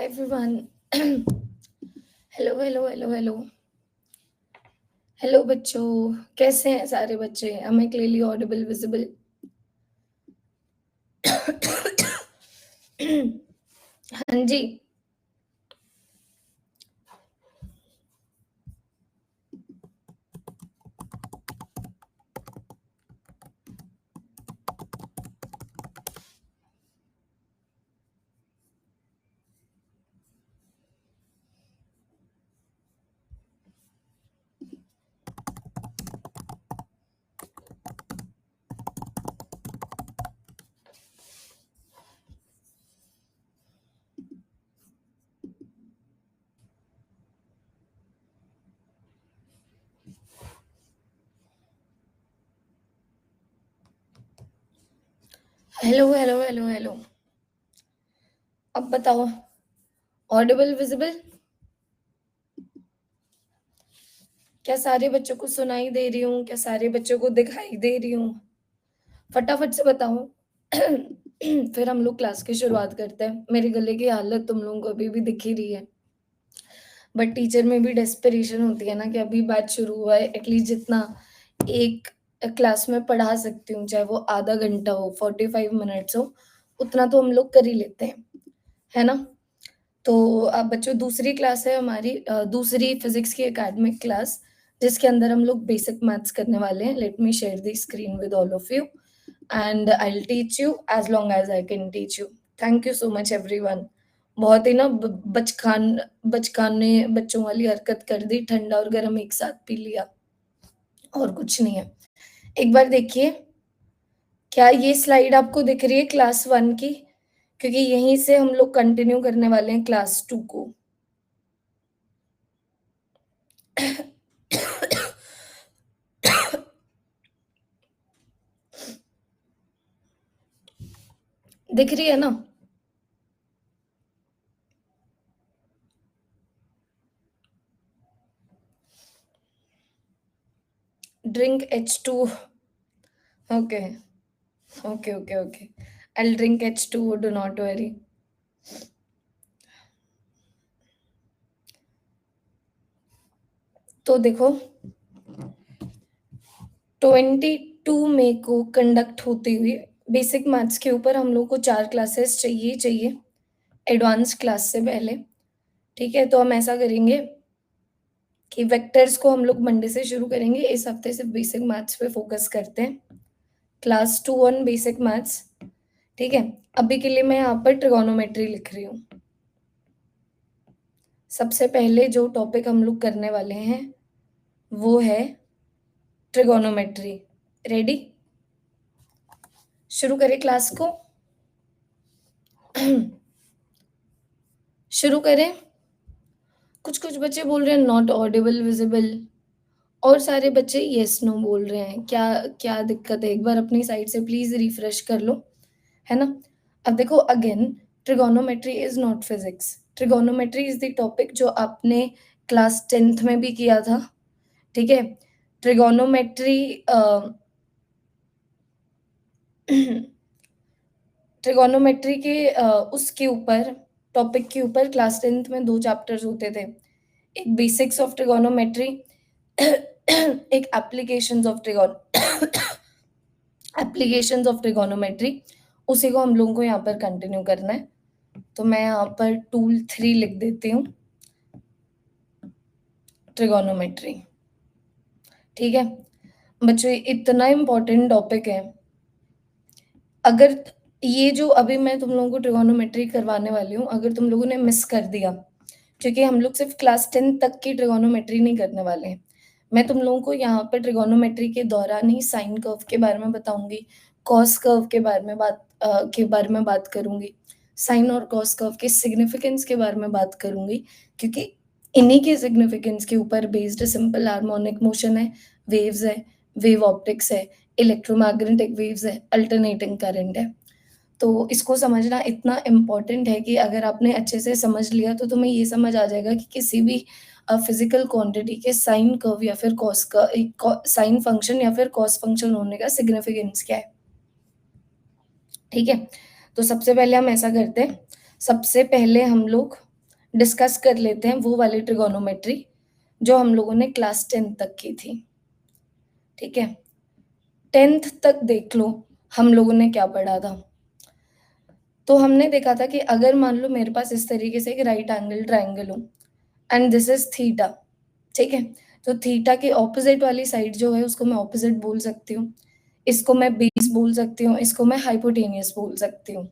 Hi everyone. Hello hello hello hello hello बच्चों, कैसे हैं सारे बच्चे? Am I clearly audible visible? हाँ जी। Hello hello hello hello. अब बताओ, ऑडिबल विजिबल? क्या सारे बच्चों को सुनाई दे रही हूँ? क्या सारे बच्चों को दिखाई दे रही हूँ? फटाफट से बताओ। फिर हम लोग क्लास की शुरुआत करते हैं। मेरे गले की हालत तुम लोगों को अभी भी दिख ही रही है, बट टीचर में भी डेस्परेशन होती है ना कि अभी बैच शुरू हुआ है, एटलीस्ट जितना एक क्लास में पढ़ा सकती हूँ, चाहे वो आधा घंटा हो, 45 मिनट्स हो, उतना तो हम लोग कर ही लेते हैं, है ना? तो अब बच्चों, दूसरी क्लास है हमारी, दूसरी फिजिक्स की एकेडमिक क्लास, जिसके अंदर हम लोग बेसिक मैथ्स करने वाले हैं। Let me share the screen with all of you and I will teach you as long as I can teach you. Thank you so much everyone. बहुत ही ना बचकाने बच्चों वाली हरकत कर दी, ठंडा और गर्म एक साथ पी लिया, और कुछ नहीं है। एक बार देखिए, क्या ये स्लाइड आपको दिख रही है क्लास 1 की? क्योंकि यहीं से हम लोग कंटिन्यू करने वाले हैं क्लास 2 को। दिख रही है ना? Drink H2। Okay, okay, okay, okay. I'll drink H2, do not worry. तो देखो, 22 मई को कंडक्ट होती हुई बेसिक मैथ्स के ऊपर हम लोग को 4 क्लासेस चाहिए ही चाहिए, एडवांस क्लास से पहले। ठीक है? तो हम ऐसा करेंगे कि वेक्टर्स को हम लोग मंडे से शुरू करेंगे। इस हफ्ते सिर्फ बेसिक मैथ्स पे फोकस करते हैं। Class 2 on basic maths. ठीक है? अभी के लिए मैं यहाँ पर ट्रिगोनोमेट्री लिख रही हूँ। सबसे पहले जो टॉपिक हम लोग करने वाले हैं वो है ट्रिगोनोमेट्री। रेडी? शुरू करें क्लास को? शुरू करें? कुछ कुछ बच्चे बोल रहे हैं नॉट ऑडिबल विजिबल, और सारे बच्चे यस नो बोल रहे हैं। क्या क्या दिक्कत है? एक बार अपनी साइड से प्लीज रिफ्रेश कर लो, है ना? अब देखो, again, trigonometry is not physics. Trigonometry is the topic जो आपने क्लास 10th में भी किया था। ठीक है? ट्रिगोनोमेट्री ट्रिगोनोमेट्री के उसके ऊपर, टॉपिक के ऊपर क्लास 10th में 2 चैप्टर्स होते थे। एक बेसिक्स ऑफ ट्रिगोनोमेट्री, एक एप्लीकेशंस ऑफ ट्रिगोनोमेट्री। उसी को हम लोगों को यहाँ पर कंटिन्यू करना है। तो मैं यहाँ पर टूल 3 लिख देती हूँ, ट्रिगोनोमेट्री। ठीक है बच्चों, ये इतना इम्पोर्टेंट टॉपिक है। अगर ये जो अभी मैं तुम लोगों को ट्रिगोनोमेट्री करवाने वाली हूँ, अगर तुम लोगों ने मिस कर दिया, क्योंकि हम लोग सिर्फ क्लास 10 तक की ट्रिगोनोमेट्री नहीं करने वाले हैं। मैं तुम लोगों को यहाँ पर ट्रिगोनोमेट्री के दौरान ही साइन कर्व के बारे में बताऊंगी, कॉस कर्व के बारे में बात करूंगी, साइन और कॉस कर्व के सिग्निफिकेंस के बारे में बात करूंगी, क्योंकि इन्हीं के सिग्निफिकेंस के ऊपर बेस्ड सिंपल हार्मोनिक मोशन है, वेव्स है, वेव ऑप्टिक्स है, इलेक्ट्रोमैग्नेटिक वेव्स है, अल्टरनेटिंग करंट है। तो इसको समझना इतना इम्पोर्टेंट है कि अगर आपने अच्छे से समझ लिया तो तुम्हें ये समझ आ जाएगा कि किसी भी फिजिकल क्वांटिटी के साइन कर्व या फिर कॉस का साइन फंक्शन या फिर कॉस फंक्शन होने का सिग्निफिकेंस क्या है। ठीक है? तो सबसे पहले हम ऐसा करते हैं, सबसे पहले हम लोग डिस्कस कर लेते हैं वो वाली ट्रिगोनोमेट्री जो हम लोगों ने क्लास 10 तक की थी, ठीक है? 10th तक देख लो हम लोगों ने क्या पढ़ा था। तो हमने देखा था कि अगर मान लो मेरे पास इस तरीके से एक राइट एंगल ट्रायंगल हो एंड दिस इज़ थीटा, ठीक है? तो थीटा के ऑपोज़िट वाली साइड जो है उसको मैं ऑपोज़िट बोल सकती हूँ, इसको मैं बेस बोल सकती हूँ, इसको मैं हाइपोटेन्यूस बोल सकती हूँ।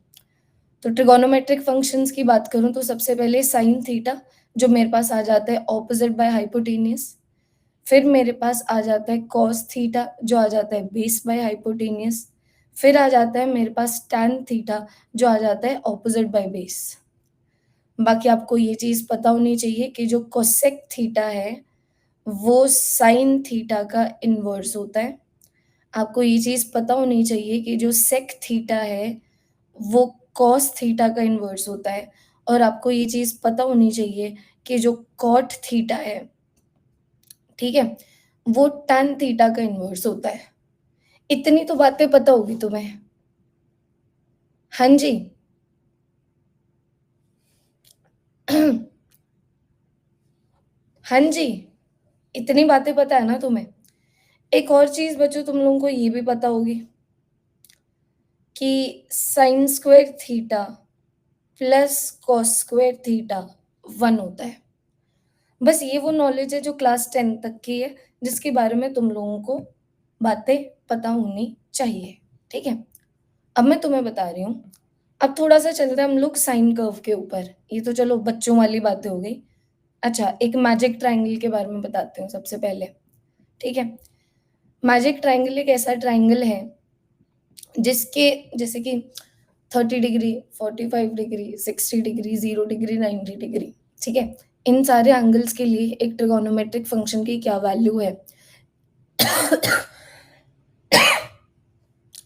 तो ट्रिगोनोमेट्रिक फंक्शंस की बात करूँ तो सबसे पहले साइन थीटा जो मेरे पास आ जाता है ऑपोजिट बाय हाइपोटेनियस, फिर मेरे पास आ जाता है कॉस थीटा जो आ जाता है बेस बाय हाइपोटेनियस, फिर आ जाता है मेरे पास टैन थीटा जो आ जाता है ऑपोजिट बाय बेस। बाकी आपको ये चीज़ पता होनी चाहिए कि जो कोसेक थीटा है, वो साइन थीटा का इन्वर्स होता है। आपको ये चीज़ पता होनी चाहिए कि जो सेक थीटा है वो कॉस थीटा का इन्वर्स होता है और आपको ये चीज़ पता होनी चाहिए कि जो कॉट थीटा है, ठीक है? वो टैन थीटा का इन्वर्स होता है। इतनी तो बातें पता होगी तुम्हें। हाँ जी। हाँ जी, इतनी बातें पता है ना तुम्हें। एक और चीज़ बच्चों तुम लोगों को ये भी पता होगी कि sine square theta plus cos square theta 1 होता है। बस ये वो नॉलेज है जो क्लास 10 तक की है, जिसके बारे में तुम लोगों को बातें पता होनी चाहिए, ठीक है? अब मैं तुम्हें बता रही हूँ, अब थोड़ा-सा चलते हैं हम लोग साइन कर्व के ऊपर। ये तो चलो बच्चों वाली बातें हो गई। अच्छा, एक मैजिक ट्रायंगल के बारे में बताती हूँ सबसे पहले, ठीक है? मैजिक ट्रायंगल एक ऐसा ट्रायंगल है, जिसके जैसे कि 30 degree, 45 degree, 60 degree, 0 degree, 90 degree, ठीक है? इन सारे एंगल्स के लिए एक ट्रिगोनोमेट्रिक फंक्शन की क्या वैल्यू है?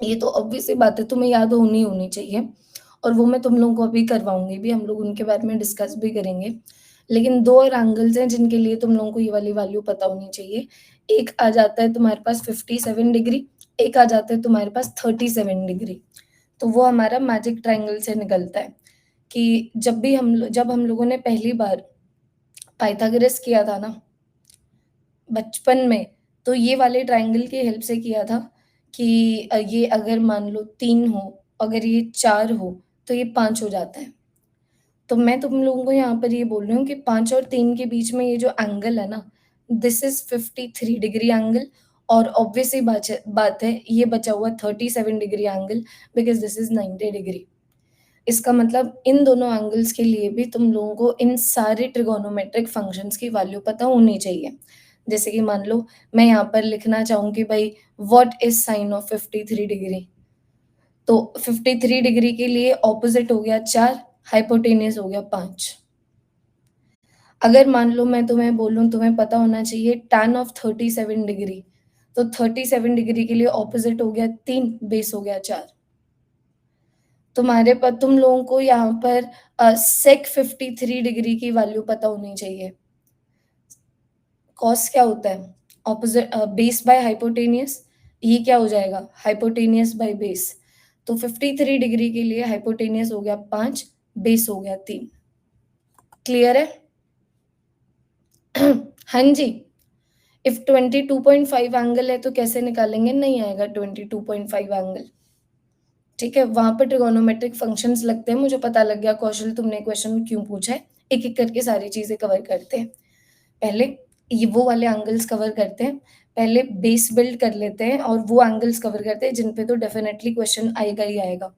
ये तो ऑब्वियस सी बात है तुम्हें याद होनी चाहिए और वो मैं तुम लोगों को अभी करवाऊँगी भी, हम लोग उनके बारे में डिस्कस भी करेंगे। लेकिन 2 और एंगल्स हैं जिनके लिए तुम लोगों को ये वाली वैल्यू पता होनी चाहिए। एक आ जाता है तुम्हारे पास 57 डिग्री, एक आ जाता है तुम्हारे पास 37 डिग्री। तो वो हमारा मैजिक ट्रायंगल से निकलता है कि जब हम लोगों ने पहली बार पाइथागोरस किया था ना बचपन में, तो ये वाले ट्रायंगल की हेल्प से किया था कि ये अगर मान लो 3 हो, अगर ये 4 हो, तो ये 5 हो जाता है। तो मैं तुम लोगों को यहाँ पर ये बोल रही हूँ कि 5 और 3 के बीच में ये जो एंगल है ना, दिस इज़ 53 डिग्री एंगल और ऑब्वियस सी बात है, ये बचा हुआ 37 degree angle because this is 90 degree. इसका मतलब इन दोनों एंगल्स के लिए भी तुम लोगों को इन सारे ट्रिगोनोमेट्रिक फंक्शंस की वैल्यू पता होनी चाहिए। जैसे कि मान लो मैं यहाँ पर लिखना चाहूँ कि भाई what is sine of 53 degree? तो 53 डिग्री के लिए ऑपोज़िट हो गया 4, हाइपोटेन्यूस हो गया 5। अगर मान लो मैं तुम्हें बोलूँ तुम्हें पता होना चाहिए टैन ऑफ 37 डिग्री, तो 37 डिग्री के लिए ऑपोज़िट हो गया 3, बेस हो गया 4। तुम लोगों को यहाँ पर सेक 53 डिग्री की वैल्यू पता होनी चाहिए। कॉस क्या होता है? बेस बाय हाइपोटेनियस, ये क्या हो जाएगा? Hypotenuse by base. तो 53 डिग्री के लिए हाइपोटेनियस हो गया 5, बेस हो गया 3। क्लियर है? हाँ जी। इफ 22.5 एंगल है तो कैसे निकालेंगे? नहीं आएगा 22.5 एंगल। ठीक है, वहाँ पे ट्रिगोनोमेट्रिक फंक्शंस लगते हैं, मुझे पता लग गया कौशल तुमने क्वेश्चन क्यों पूछा है। एक-एक करके सारी चीज़ें कवर करते हैं। पहले ये वो वाले एंगल्स कवर करते हैं, पहले बेस बिल्ड कर लेते हैं और वो एंगल्स कवर करते हैं जिन पे तो डेफिनिटली क्वेश्चन आएगा ही आएगा।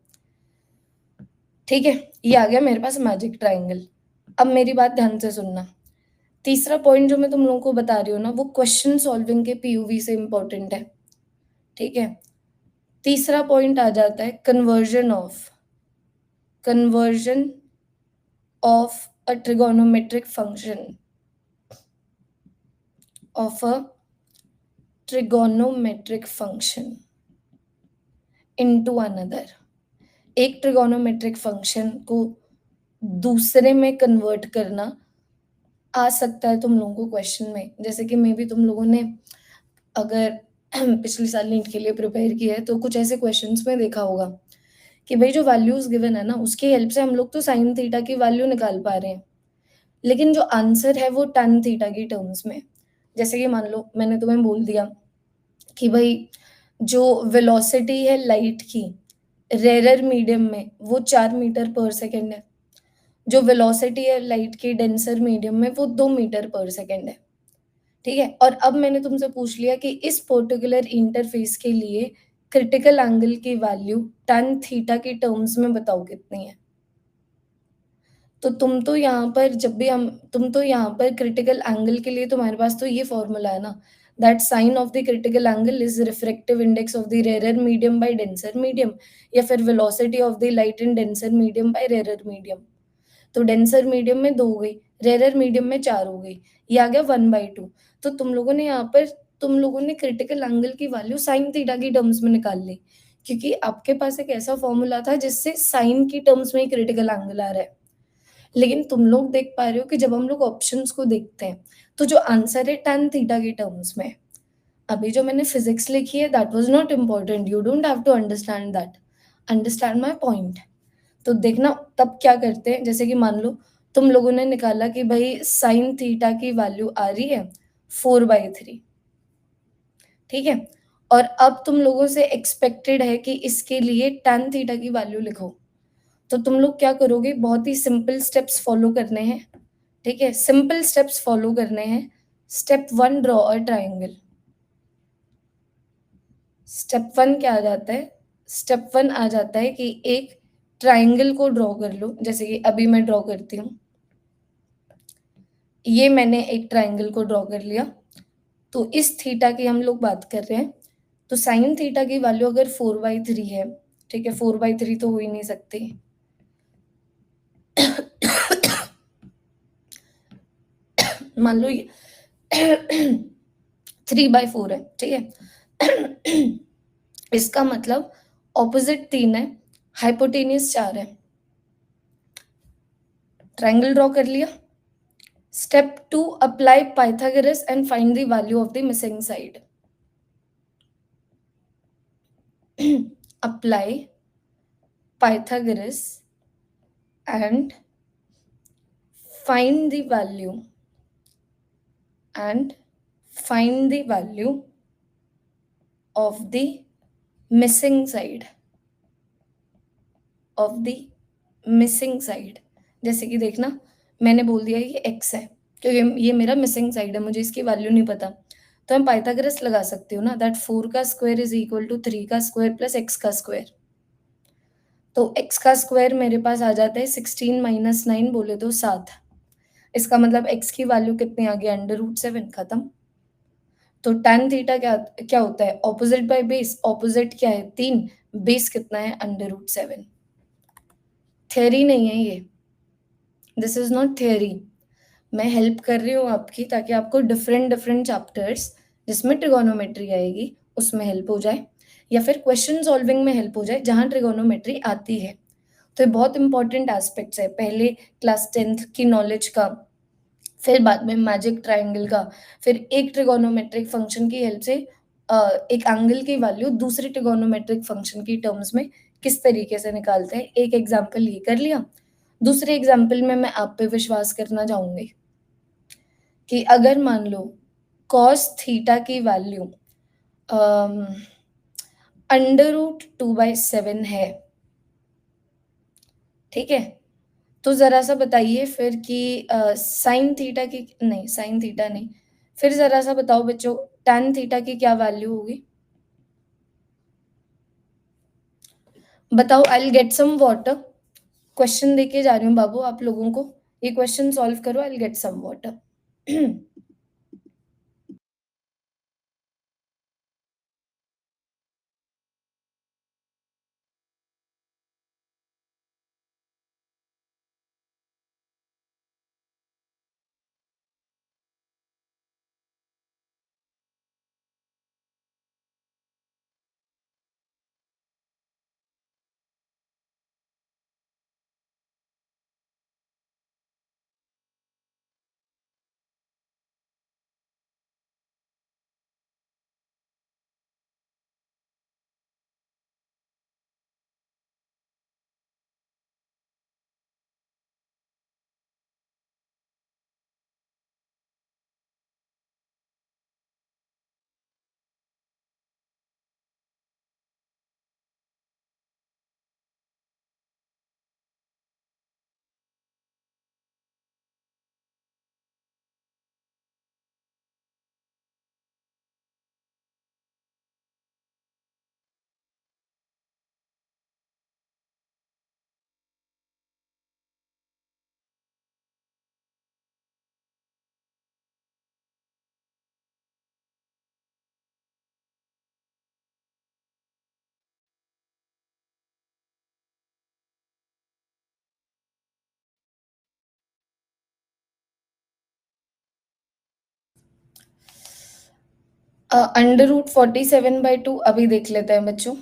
ठीक है, ये आ गया मेरे पास मैजिक ट्रायंगल। अब मेरी बात ध्यान से सुनना। तीसरा पॉइंट जो मैं तुम लोगों को बता रही हूँ ना, वो क्वेश्चन सॉल्विंग के पीओवी से इम्पोर्टेंट है। ठीक है? तीसरा पॉइंट आ जाता है conversion of a trigonometric function of a trigonometric function into another. एक ट्रिगोनोमेट्रिक फंक्शन को दूसरे में कन्वर्ट करना आ सकता है तुम लोगों को क्वेश्चन में। जैसे कि मे बी तुम लोगों ने अगर पिछले साल नीट के लिए प्रिपेयर किया है तो कुछ ऐसे क्वेश्चंस में देखा होगा कि भाई जो वैल्यूज़ गिवन है ना उसकी हेल्प से हम लोग तो साइन थीटा की वैल्यू निकाल पा रहे हैं। लेकिन जो आंसर है वो टैन थीटा की टर्म्स में है। जैसे कि मान लो मैंने तुम्हें बोल दिया कि भई जो वेलोसिटी है लाइट की रेयर मीडियम में वो 4 मीटर पर सेकंड है। जो वेलोसिटी है लाइट की डेंसर मीडियम में वो 2 मीटर पर सेकंड है। ठीक है? और अब मैंने तुमसे पूछ लिया कि इस पर्टिकुलर इंटरफ़ेस के लिए क्रिटिकल एंगल की वैल्यू टैन थीटा की टर्म्स में बताओ कितनी है? तो तुम तो यहाँ पर क्रिटिकल एंगल के लिए तुम्हारे पास तो ये फ़ॉर्मूला है ना, that sine of the critical angle is refractive index of the rare medium by denser medium या फिर velocity of the light in denser medium by rare medium. तो डेंसर मीडियम में 2 हो गई, रेयर मीडियम में 4 हो गई, ये आ गया 1/2। तो तुम लोगों ने क्रिटिकल एंगल की वैल्यू साइन थीटा की टर्म्स में निकाल ली, क्योंकि आपके पास एक ऐसा फ़ॉर्मूला था जिससे साइन की टर्म्स में ही क्रिटिकल एंगल आ रहा है। लेकिन तुम लोग देख पा रहे हो कि जब हम लोग ऑप्शंस को देखते हैं, तो जो आंसर है टैन थीटा की टर्म्स में है। अभी जो मैंने फिज़िक्स लिखी है that was not important, you don't have to understand that, understand my point. तो देखना तब क्या करते हैं, जैसे कि मान लो तुम लोगों ने निकाला कि भई साइन थीटा की वैल्यू आ रही है 4/3, ठीक है? और अब तुम लोगों से एक्सपेक्टेड है कि इसके लिए टैन थीटा की वैल्यू लिखो। तो तुम लोग क्या करोगे, बहुत ही सिंपल स्टेप्स फॉलो करने हैं, ठीक है? सिंपल स्टेप्स फॉलो करने हैं। Step 1 draw a triangle. Step 1 क्या आ जाता है? स्टेप 1 आ जाता है कि एक ट्रायंगल को ड्रॉ कर लो, जैसे कि अभी मैं ड्रॉ करती हूँ। ये मैंने एक ट्रायंगल को ड्रॉ कर लिया। तो इस थीटा की हम लोग बात कर रहे हैं, तो साइन थीटा की वैल्यू अगर 4/3 है, ठीक है? 4/3 तो हो ही नहीं सकती। मान लो ये 3/4 है, ठीक है? इसका मतलब ऑपोजिट 3 है, हाइपोटेन्यूज 4 है। ट्रायंगल ड्रॉ कर लिया। Step 2 apply Pythagoras and find the value of the missing side. Apply Pythagoras and find the value and find the value of the missing side of the missing side। जैसे कि देखना मैंने बोल दिया ये x है, क्योंकि ये मेरा मिसिंग साइड है, मुझे इसकी वैल्यू नहीं पता। तो हम पाइथागोरस लगा सकते हो ना, दैट 4 का स्क्वायर इज इक्वल टू 3 का स्क्वायर प्लस x का स्क्वायर। तो x का स्क्वायर मेरे पास आ जाता है 16 माइनस 9 बोले तो 7। इसका मतलब x की वैल्यू कितनी आ गई, √7, खत्म। तो टैन थीटा क्या क्या होता है, ऑपोजिट बाय बेस। ऑपोजिट क्या है 3, बेस कितना है √7। थ्योरी नहीं है ये, दिस इज नॉट थ्योरी। मैं हेल्प कर रही हूँ आपकी ताकि आपको डिफरेंट डिफरेंट चैप्टर्स जिसमें ट्रिगोनोमेट्री आएगी उसमें हेल्प हो जाए, या फिर क्वेश्चन सॉल्विंग में हेल्प हो जाए जहाँ ट्रिगोनोमेट्री आती है। तो ये बहुत इंपॉर्टेंट एस्पेक्ट्स है, पहले क्लास 10th की नॉलेज का, फिर बाद में मैजिक ट्रायंगल का, फिर एक ट्रिगोनोमेट्रिक फंक्शन की हेल्प से एक एंगल की वैल्यू दूसरे ट्रिगोनोमेट्रिक फंक्शन की टर्म्स में किस तरीके से निकालते हैं। एक एग्जांपल ये कर लिया। दूसरे एग्जांपल में मैं आप पे विश्वास करना चाहूंगी कि अगर मान लो कॉस थीटा की वैल्यू √2/7 है, ठीक है? तो ज़रा-सा बताइए फिर कि साइन थीटा की नहीं, साइन थीटा नहीं, फिर ज़रा-सा बताओ बच्चों, टैन थीटा की क्या वैल्यू होगी? बताओ, I will get some water. Question देके जा रही हूँ बाबू आप लोगों को। ये क्वेश्चन सॉल्व करो, I will get some water. √47/2 अभी देख लेते हैं बच्चों,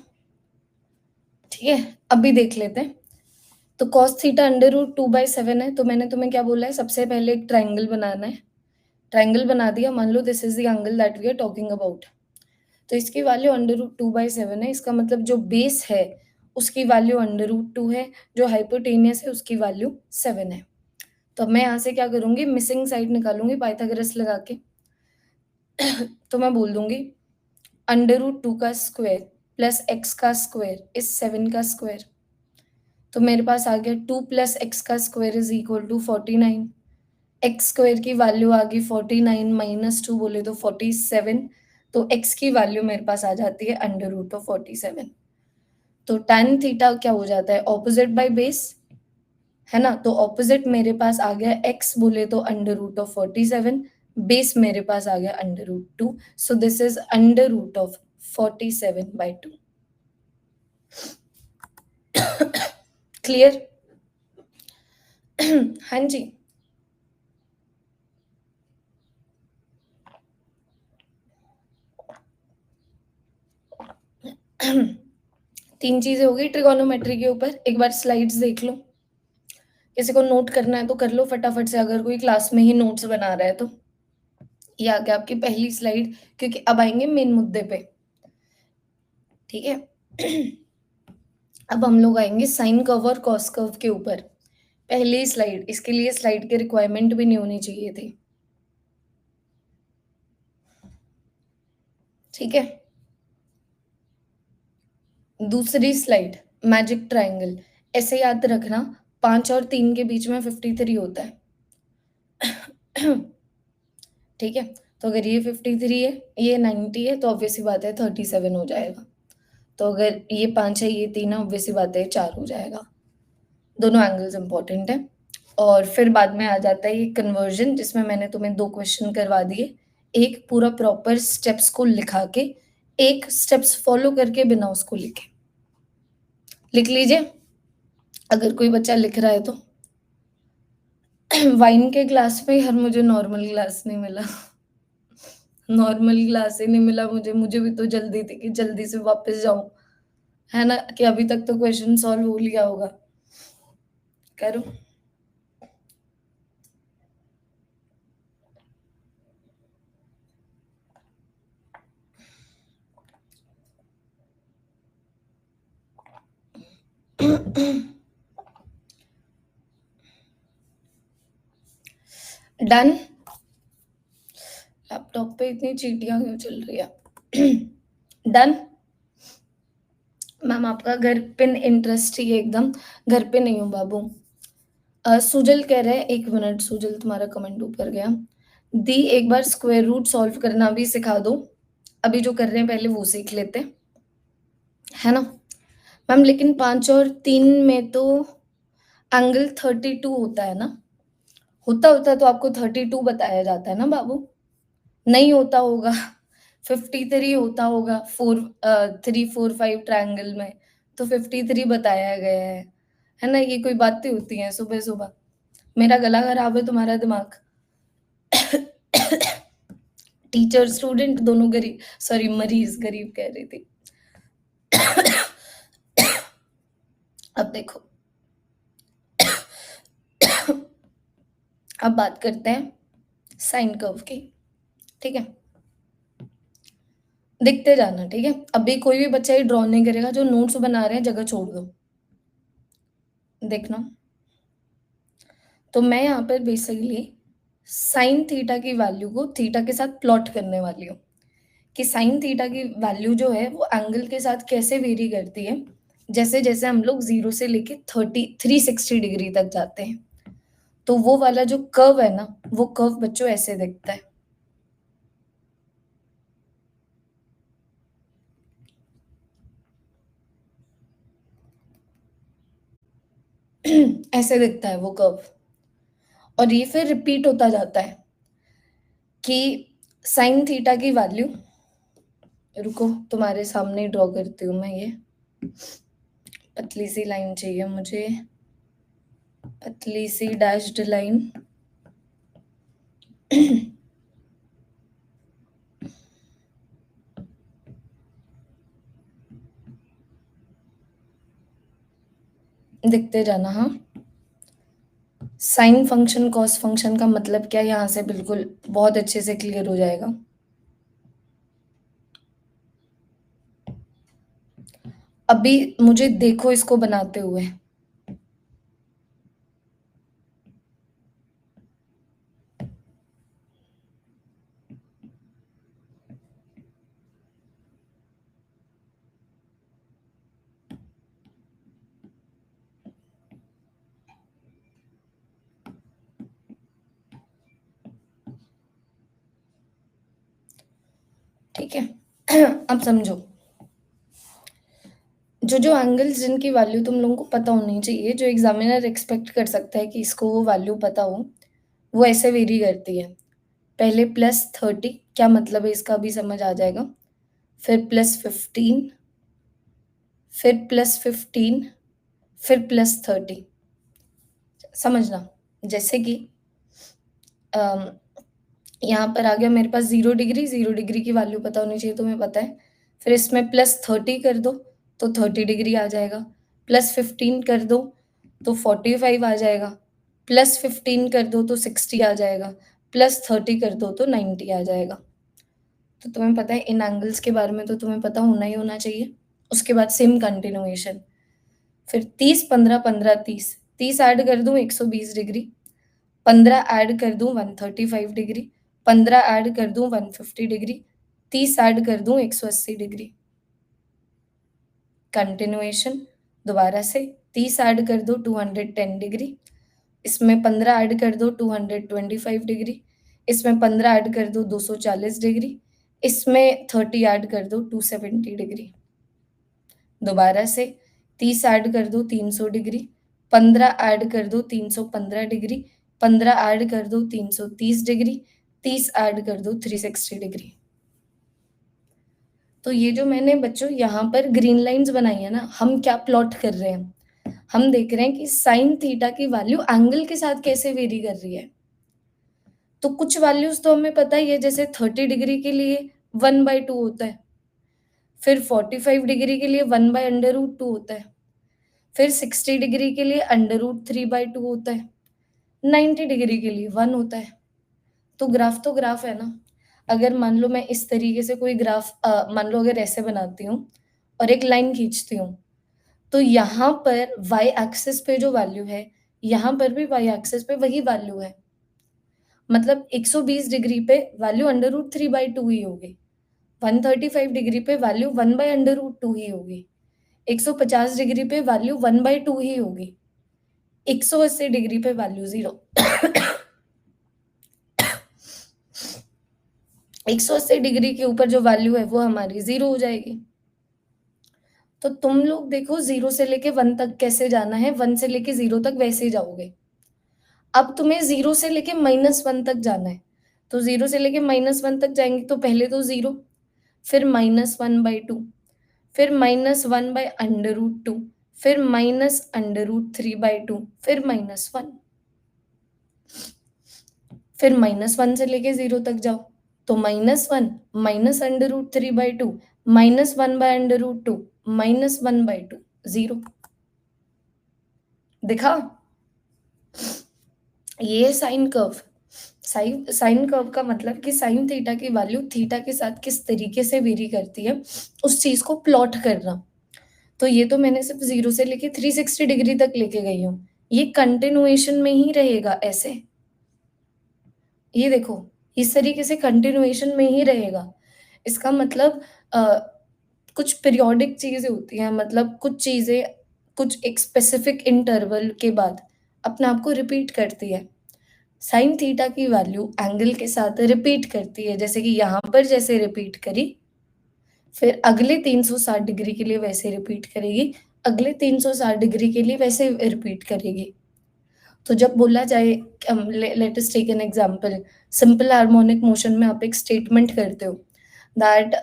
ठीक है? अभी देख लेते हैं। तो कॉस थीटा √2/7 है, तो मैंने तुम्हें क्या बोला है, सबसे पहले एक ट्रायंगल बनाना है। ट्रायंगल बना दिया, मान लो this is the angle that we are talking about. तो इसकी वैल्यू √2/7 है, इसका मतलब जो बेस है, उसकी वैल्यू √2 है, जो हाइपोटेनियस है उसकी वैल्यू 7 है। तो अब मैं यहाँ से क्या करूँगी, मिसिंग साइड निकालूँगी पाइथागोरस लगा के। तो मैं बोल दूँगी √2 का स्क्वायर प्लस x का स्क्वायर इज़ 7 का स्क्वायर। तो मेरे पास आ गया 2 + x का square is equal to 49। X square की वैल्यू आ गई 49 माइनस 2 बोले तो 47। तो x की वैल्यू मेरे पास आ जाती है √47। तो tan थीटा क्या हो जाता है, ऑपोजिट बाय बेस, है ना? तो ऑपोजिट मेरे पास आ गया x बोले तो √47, बेस मेरे पास आ गया √2। So this is √47/2। क्लियर? हाँ जी। तीन चीजें हो गई ट्रिगोनोमेट्री के ऊपर। एक बार स्लाइड्स देख लो, किसी को नोट करना है तो कर लो फटाफट से, अगर कोई क्लास में ही नोट्स बना रहा है तो। ये आ गया आपकी पहली स्लाइड, क्योंकि अब आएंगे मेन मुद्दे पे, ठीक है? अब हम लोग आएंगे साइन कर्व और कॉस कर्व के ऊपर। पहली स्लाइड, इसके लिए स्लाइड के रिक्वायरमेंट भी नहीं होनी चाहिए थी, ठीक है? दूसरी स्लाइड, मैजिक ट्रायंगल। ऐसे याद रखना, 5 और 3 के बीच में 53 होता है। ठीक है? तो अगर ये 53 है, ये 90 है, तो ऑब्वियस सी बात है 37 हो जाएगा। तो अगर ये 5 है, ये 3 है, ऑब्वियस सी बात है 4 हो जाएगा। दोनों एंगल्स इंपॉर्टेंट है। और फिर बाद में आ जाता है ये कन्वर्जन, जिसमें मैंने तुम्हें 2 क्वेश्चन करवा दिए। एक पूरा प्रॉपर स्टेप्स को लिखा के, एक स्टेप्स फॉलो करके बिना उसको लिखे। लिख लीजिए, अगर कोई बच्चा लिख रहा है तो। वाइन के ग्लास में यार मुझे नॉर्मल ग्लास नहीं मिला। नॉर्मल ग्लास ही नहीं मिला मुझे, मुझे भी तो जल्दी थी कि जल्दी से वापस जाऊँ, है ना? कि अभी तक तो क्वेश्चन सॉल्व हो लिया होगा। करो। डन। लैपटॉप पे इतनी चीटियां क्यों चल रही है? डन। मैम आपका घर पे इंटरेस्ट ही है एकदम, घर पे नहीं हूँ बाबू। सुजल कह रहे हैं, एक मिनट सुजल तुम्हारा कमेंट ऊपर गया। दी एक बार स्क्वायर रूट सॉल्व करना भी सिखा दो। अभी जो कर रहे हैं पहले वो सीख लेते हैं, है ना? मैम लेकिन 5 और 3 में तो एंगल 32 होता है ना? होता होता तो आपको 32 बताया जाता है ना बाबू? नहीं होता होगा। 53 होता होगा, 3 4 5 ट्रायंगल में, तो 53 बताया गया है ना? ये कोई बातें होती हैं सुबह सुबह? मेरा गला खराब है, तुम्हारा दिमाग। टीचर स्टूडेंट दोनों गरीब, सॉरी मरीज, गरीब कह रही थी। अब देखो, अब बात करते हैं साइन कर्व की, ठीक है? देखते जाना, ठीक है? अभी कोई भी बच्चा ये ड्रॉ नहीं करेगा, जो नोट्स बना रहे हैं जगह छोड़ दो, देखना। तो मैं यहाँ पर बेसिकली साइन थीटा की वैल्यू को थीटा के साथ प्लॉट करने वाली हूँ, कि साइन थीटा की वैल्यू जो है वो एंगल के साथ कैसे वेरी करती है, जैसे जैसे हम लोग 0 से लेके 360 डिग्री तक जाते हैं। तो वो वाला जो कर्व है ना, वो कर्व बच्चों ऐसे दिखता है। ऐसे दिखता है वो कर्व, और ये फिर रिपीट होता जाता है कि साइन थीटा की वैल्यू, रुको तुम्हारे सामने ड्रॉ करती हूँ मैं, ये पतली सी लाइन चाहिए मुझे, पतली सी डैश्ड लाइन। देखते जाना, हाँ। साइन फंक्शन, कॉस फंक्शन का मतलब क्या है, यहाँ से बिल्कुल बहुत अच्छे से क्लियर हो जाएगा। अभी मुझे देखो इसको बनाते हुए। ठीक है। अब समझो, जो एंगल्स जिनकी वैल्यू तुम लोगों को पता होनी चाहिए, जो एग्जामिनर एक्सपेक्ट कर सकता है कि इसको वो वैल्यू पता हो, वो ऐसे वेरी करती है। पहले +30, क्या मतलब है इसका भी समझ आ जाएगा। फिर +15, फिर +15, फिर +30। समझना, जैसे कि अम, यहाँ पर आ गया मेरे पास 0 डिग्री, 0 डिग्री की वैल्यू पता होनी चाहिए, तुम्हें पता है। फिर इसमें +30 कर दो तो 30 डिग्री आ जाएगा। +15 कर दो तो 45 आ जाएगा। +15 कर दो तो 60 आ जाएगा। +30 कर दो तो 90 आ जाएगा। तो तुम्हें पता है इन एंगल्स के बारे में तो तुम्हें पता होना ही होना चाहिए। उसके बाद सेम कंटिन्यूएशन। फिर 30, 15, 15, 30, 30 ऐड कर दूं 120 डिग्री, 15 ऐड कर दूं 135 डिग्री, 15 ऐड कर दूं 150 डिग्री, 30 ऐड कर दूं 180 डिग्री। कंटिन्यूएशन दोबारा से, 30 ऐड कर दो 210 डिग्री, इसमें 15 ऐड कर दो 225 डिग्री, इसमें 15 ऐड कर दो 240 डिग्री, इसमें 30 ऐड कर दो 270 डिग्री। दोबारा से 30 ऐड कर दो 300 डिग्री, 15 ऐड कर दो 315 डिग्री, 15 ऐड कर दो 330 डिग्री, 30 ऐड कर दो 360 डिग्री। तो ये जो मैंने बच्चों यहाँ पर ग्रीन लाइंस बनाई है ना, हम क्या प्लॉट कर रहे हैं, हम देख रहे हैं कि साइन थीटा की वैल्यू एंगल के साथ कैसे वेरी कर रही है। तो कुछ वैल्यूज तो हमें पता ही है, जैसे 30 डिग्री के लिए 1/2 होता है, फिर 45 डिग्री के लिए 1/√2 होता है, फिर 60 डिग्री के लिए √3/2 होता है, 90 डिग्री के लिए 1 होता है। तो ग्राफ है ना। अगर मान लो मैं इस तरीके से कोई ग्राफ मान लो अगर ऐसे बनाती हूँ और एक लाइन खींचती हूँ, तो यहाँ पर वाई एक्सिस पे जो वैल्यू है, यहाँ पर भी वाई एक्सिस पे वही वैल्यू है। मतलब 120 डिग्री पे वैल्यू √3/2 ही होगी, 135 डिग्री पे वैल्यू 1/√2 ही होगी, 150 डिग्री पे वैल्यू 1/2 ही होगी, 180 डिग्री पे वैल्यू 0। 180 डिग्री के ऊपर जो वैल्यू है वो हमारी 0 हो जाएगी। तो तुम लोग देखो 0 से लेके 1 तक कैसे जाना है, 1 से लेके 0 तक वैसे ही जाओगे। अब तुम्हें 0 से लेके -1 तक जाना है, तो 0 से लेके -1 तक जाएंगे तो पहले तो 0, फिर -1/2, फिर -1/√2, फिर -√3/2, फिर -1, फिर -1 से लेके 0 तक जाओ, तो -1, -√3/2, -1/√2, -1/2, 0। दिखा? ये साइन कर्व, साइन कर्व का मतलब कि साइन थीटा की वैल्यू थीटा के साथ किस तरीके से वेरी करती है, उस चीज को प्लॉट करना। तो ये तो मैंने सिर्फ 0 से लेके 360 डिग्री तक लेके गई हूँ, ये कंटिन्यूएशन में ही रहेगा ऐसे। ये देखो, इस तरीके से कंटिन्यूएशन में ही रहेगा। इसका मतलब कुछ पीरियोडिक चीजें होती हैं, मतलब कुछ चीजें कुछ एक स्पेसिफिक इंटरवल के बाद अपने आप को रिपीट करती है। साइन थीटा की वैल्यू एंगल के साथ रिपीट करती है, जैसे कि यहाँ पर जैसे रिपीट करी, फिर अगले 360 डिग्री के लिए वैसे रिपीट करेगी, अगले 360 डिग्री के लिए वैसे रिपीट करेगी। तो जब बोला जाए, let us take an example, simple harmonic motion में आप एक स्टेटमेंट करते हो that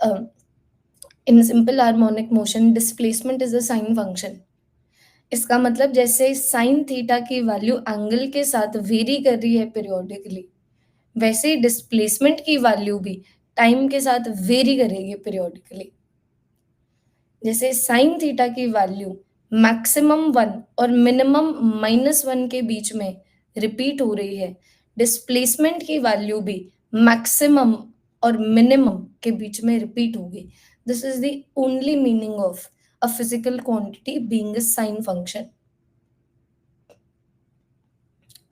in simple harmonic motion displacement is a sine function. इसका मतलब जैसे साइन थीटा की वैल्यू एंगल के साथ वेरी कर रही है पीरियोडिकली, वैसे ही डिस्प्लेसमेंट की वैल्यू भी टाइम के साथ वेरी करेगी पीरियोडिकली। जैसे साइन थीटा की वैल्यू मैक्सिमम 1 और मिनिमम -1 के बीच में रिपीट हो रही है, डिस्प्लेसमेंट की वैल्यू भी मैक्सिमम और मिनिमम के बीच में रिपीट होगी। This is the only meaning of a physical quantity being a sine function.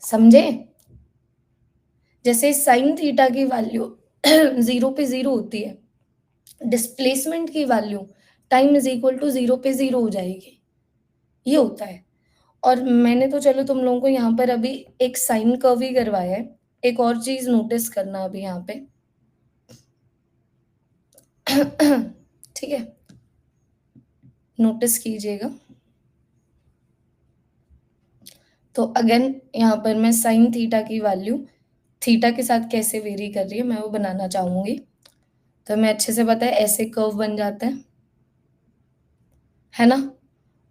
समझे? जैसे साइन थीटा की वैल्यू 0 पे 0 होती है, डिस्प्लेसमेंट की value time is equal to 0 पे 0 हो जाएगी, ये होता है। और मैंने तो चलो तुम लोगों को यहाँ पर अभी एक साइन कर्व ही करवाया है। एक और चीज नोटिस करना अभी यहाँ पे ठीक है, नोटिस कीजिएगा। तो अगेन यहाँ पर मैं साइन थीटा की वैल्यू थीटा के साथ कैसे वेरी कर रही है मैं वो बनाना चाहूंगी। तो हमें अच्छे से पता है ऐसे कर्व बन जाते हैं, है ना?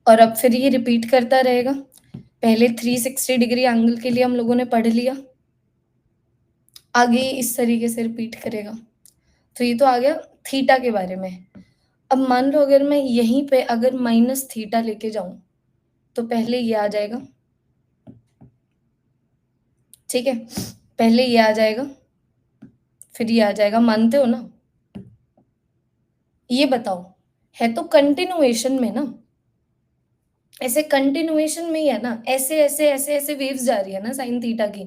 और अब फिर ये रिपीट करता रहेगा। पहले 360 डिग्री एंगल के लिए हम लोगों ने पढ़ लिया, आगे इस तरीके से रिपीट करेगा। तो ये तो आ गया थीटा के बारे में। अब मान लो अगर मैं यहीं पे अगर माइनस थीटा लेके जाऊं तो पहले ये आ जाएगा, ठीक है, पहले ये आ जाएगा, फिर ये आ जाएगा, मानते हो ना? ये बताओ, है तो कंटिन्यूएशन में ना, ऐसे कंटिन्यूएशन में ही है ना, ऐसे ऐसे ऐसे ऐसे वेव्स जा रही है ना साइन थीटा की।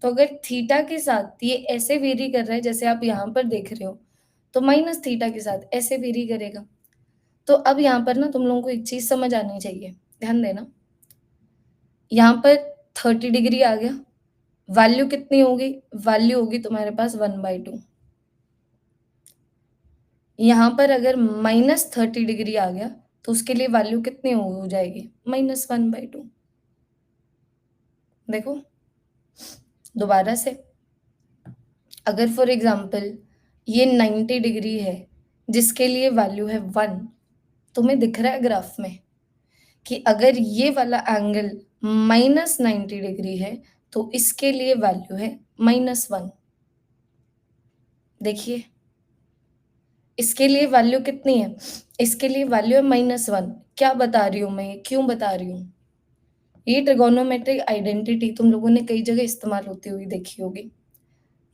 तो अगर थीटा के साथ ये ऐसे वेरी कर रहा है जैसे आप यहाँ पर देख रहे हो, तो माइनस थीटा के साथ ऐसे वेरी करेगा। तो अब यहाँ पर ना तुम लोगों को एक चीज समझ आनी चाहिए, ध्यान देना। यहाँ पर 30 डिग्री आ गया, वैल्यू कितनी होगी? वैल्यू होगी तुम्हारे पास 1/2। यहाँ पर अगर -30 डिग्री आ गया तो उसके लिए वैल्यू कितनी हो जाएगी? -1/2। देखो दोबारा से, अगर फॉर एग्जाम्पल ये 90 डिग्री है जिसके लिए वैल्यू है 1, तुम्हें दिख रहा है ग्राफ में कि अगर ये वाला एंगल -90 डिग्री है तो इसके लिए वैल्यू है -1। देखिए इसके लिए वैल्यू कितनी है? इसके लिए वैल्यू है -1। क्या बता रही हूँ मैं, क्यों बता रही हूँ? ये ट्रिगोनोमेट्रिक आइडेंटिटी तुम लोगों ने कई जगह इस्तेमाल होती हुई देखी होगी।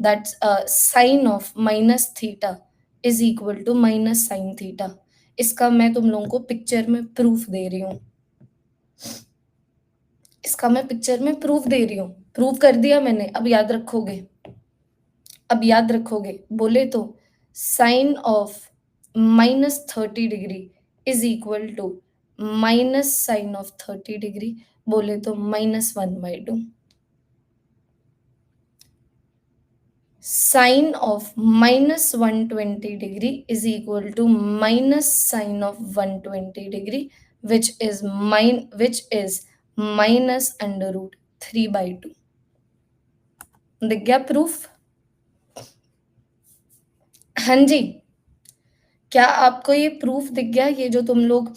That's sine of minus theta is equal to minus sine theta. इसका मैं तुम लोगों को पिक्चर में प्रूफ दे रही हूँ, इसका मैं पिक्चर में प्रूफ दे रही हूँ। प्रूफ कर दिया मैंने, अब याद रखोगे, अब याद रखोगे। बोले तो sine of -30 degree is equal to minus sine of 30 degree, बोले तो -1/2। Sine of -120 degree is equal to minus sine of 120 degree which is -√3/2। दिख गया प्रूफ? हाँ जी, क्या आपको ये प्रूफ दिख गया? ये जो तुम लोग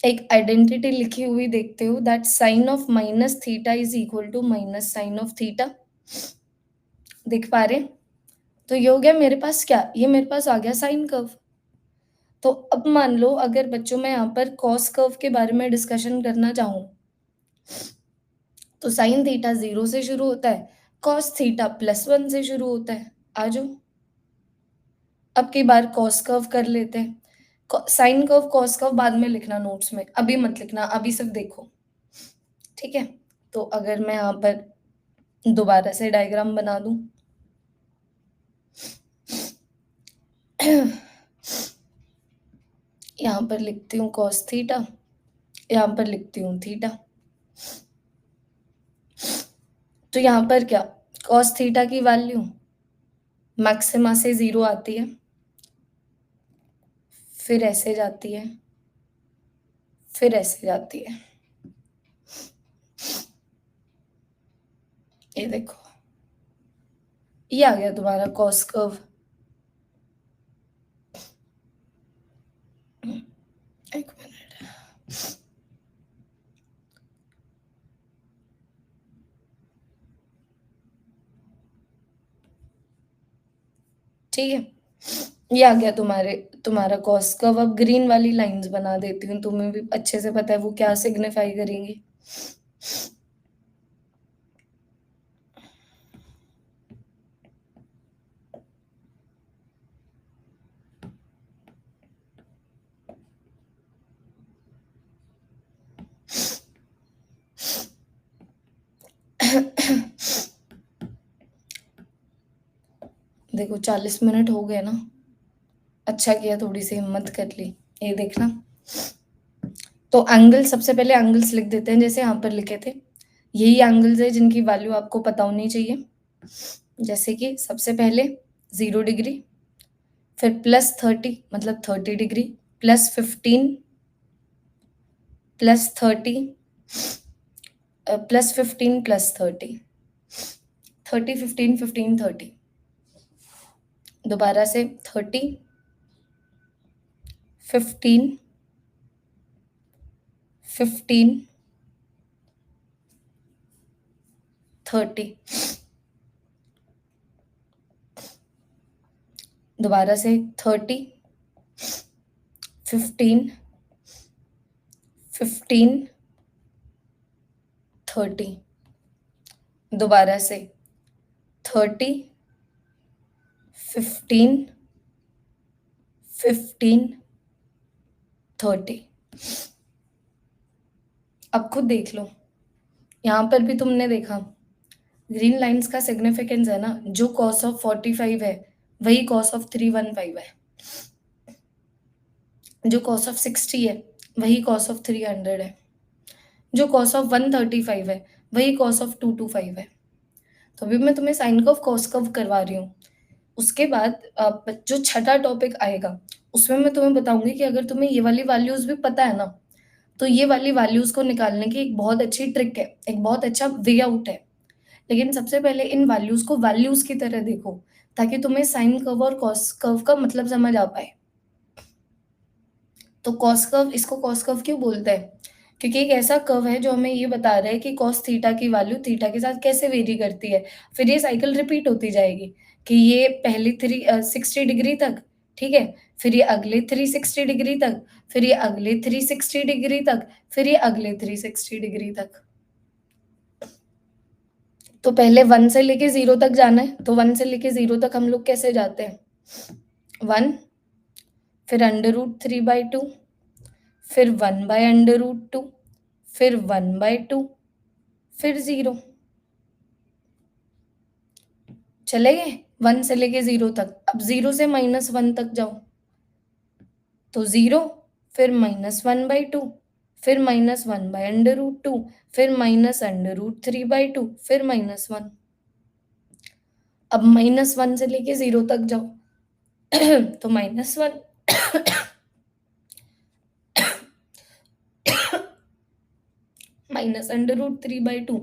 एक आइडेंटिटी लिखी हुई देखते हो, that sine of minus theta is equal to minus sine of theta, दिख पा रहे? तो ये हो गया मेरे पास क्या, ये मेरे पास आ गया साइन कर्व। तो अब मान लो अगर बच्चों मैं यहाँ पर कॉस कर्व के बारे में डिस्कशन करना चाहूँ, तो साइन थीटा 0 से शुरू होता है, कॉस थीटा +1 से शुरू होता है। आ जाओ, अब की बार कॉस कर्व कर लेते हैं। साइन कर्व कॉस कर्व बाद में लिखना नोट्स में, अभी मत लिखना, अभी सिर्फ देखो, ठीक है? तो अगर मैं यहाँ पर दोबारा से डायग्राम बना दूं यहाँ पर लिखती हूँ कॉस थीटा, यहाँ पर लिखती हूँ थीटा। तो यहाँ पर क्या, कॉस थीटा की वैल्यू मैक्सिमा से 0 आती है, फिर ऐसे जाती है, फिर ऐसे जाती है। ये देखो, ये आ गया तुम्हारा कॉस कर्व। एक मिनट, ठीक है? ये आ गया तुम्हारा कॉस कर्व। अब ग्रीन वाली लाइंस बना देती हूँ, तुम्हें भी अच्छे से पता है वो क्या सिग्निफाई करेंगी। देखो 40 मिनट हो गए ना, अच्छा किया थोड़ी सी हिम्मत कर ली। ये देखना, तो एंगल, सबसे पहले एंगल्स लिख देते हैं जैसे यहाँ पर लिखे थे। यही एंगल्स है जिनकी वैल्यू आपको पता होनी चाहिए। जैसे कि सबसे पहले 0 डिग्री, फिर +30 मतलब 30 डिग्री, +15, +30, +15, +30, 30, 15, 15, 30, दोबारा से 30, 15, 15, 30, दोबारा से 30, 15, 15, 30, दोबारा से 30, 15, 15, 30। अब खुद देख लो, यहाँ पर भी तुमने देखा ग्रीन लाइंस का सिग्निफिकेंस है ना, जो कॉस ऑफ 45 है वही कॉस ऑफ 315 है, जो कॉस ऑफ 60 है वही कॉस ऑफ 300 है, जो कॉस ऑफ 135 है वही कॉस ऑफ 225 है। तो अभी मैं तुम्हें साइन कर्व कॉस कर्व करवा रही हूँ। उसके बाद जो छठा टॉपिक आएगा उसमें मैं तुम्हें बताऊंगी कि अगर तुम्हें ये वाली वैल्यूज भी पता है ना, तो ये वाली वैल्यूज को निकालने की एक बहुत अच्छी ट्रिक है, एक बहुत अच्छा वे आउट है। लेकिन सबसे पहले इन वैल्यूज को वैल्यूज की तरह देखो, ताकि तुम्हें साइन कर्व और कॉस कर्व का मतलब समझ आ पाए। तो कॉस कर्व, इसको कॉस कर्व क्यों बोलते हैं? क्योंकि एक ऐसा कर्व है जो हमें ये बता रहा है कि कॉस थीटा की वैल्यू थीटा के साथ कैसे वेरी करती है। फिर ये साइकिल रिपीट होती जाएगी कि ये पहली 60 डिग्री तक, ठीक है, फिर ये अगले 360 डिग्री तक, फिर ये अगले 360 डिग्री तक, फिर ये अगले 360 डिग्री तक। तो पहले 1 से लेके 0 तक जाना है, तो 1 से लेके 0 तक हम लोग कैसे जाते हैं? 1, फिर √3/2, फिर 1/√2, फिर 1/2, फिर 0। चले गए 1 से लेके 0 तक। अब 0 से -1 तक जाओ, तो 0, फिर -1/2, फिर -1/√2, फिर -√3/2, फिर -1। अब -1 से लेके 0 तक जाओ, तो -1, -√3/2,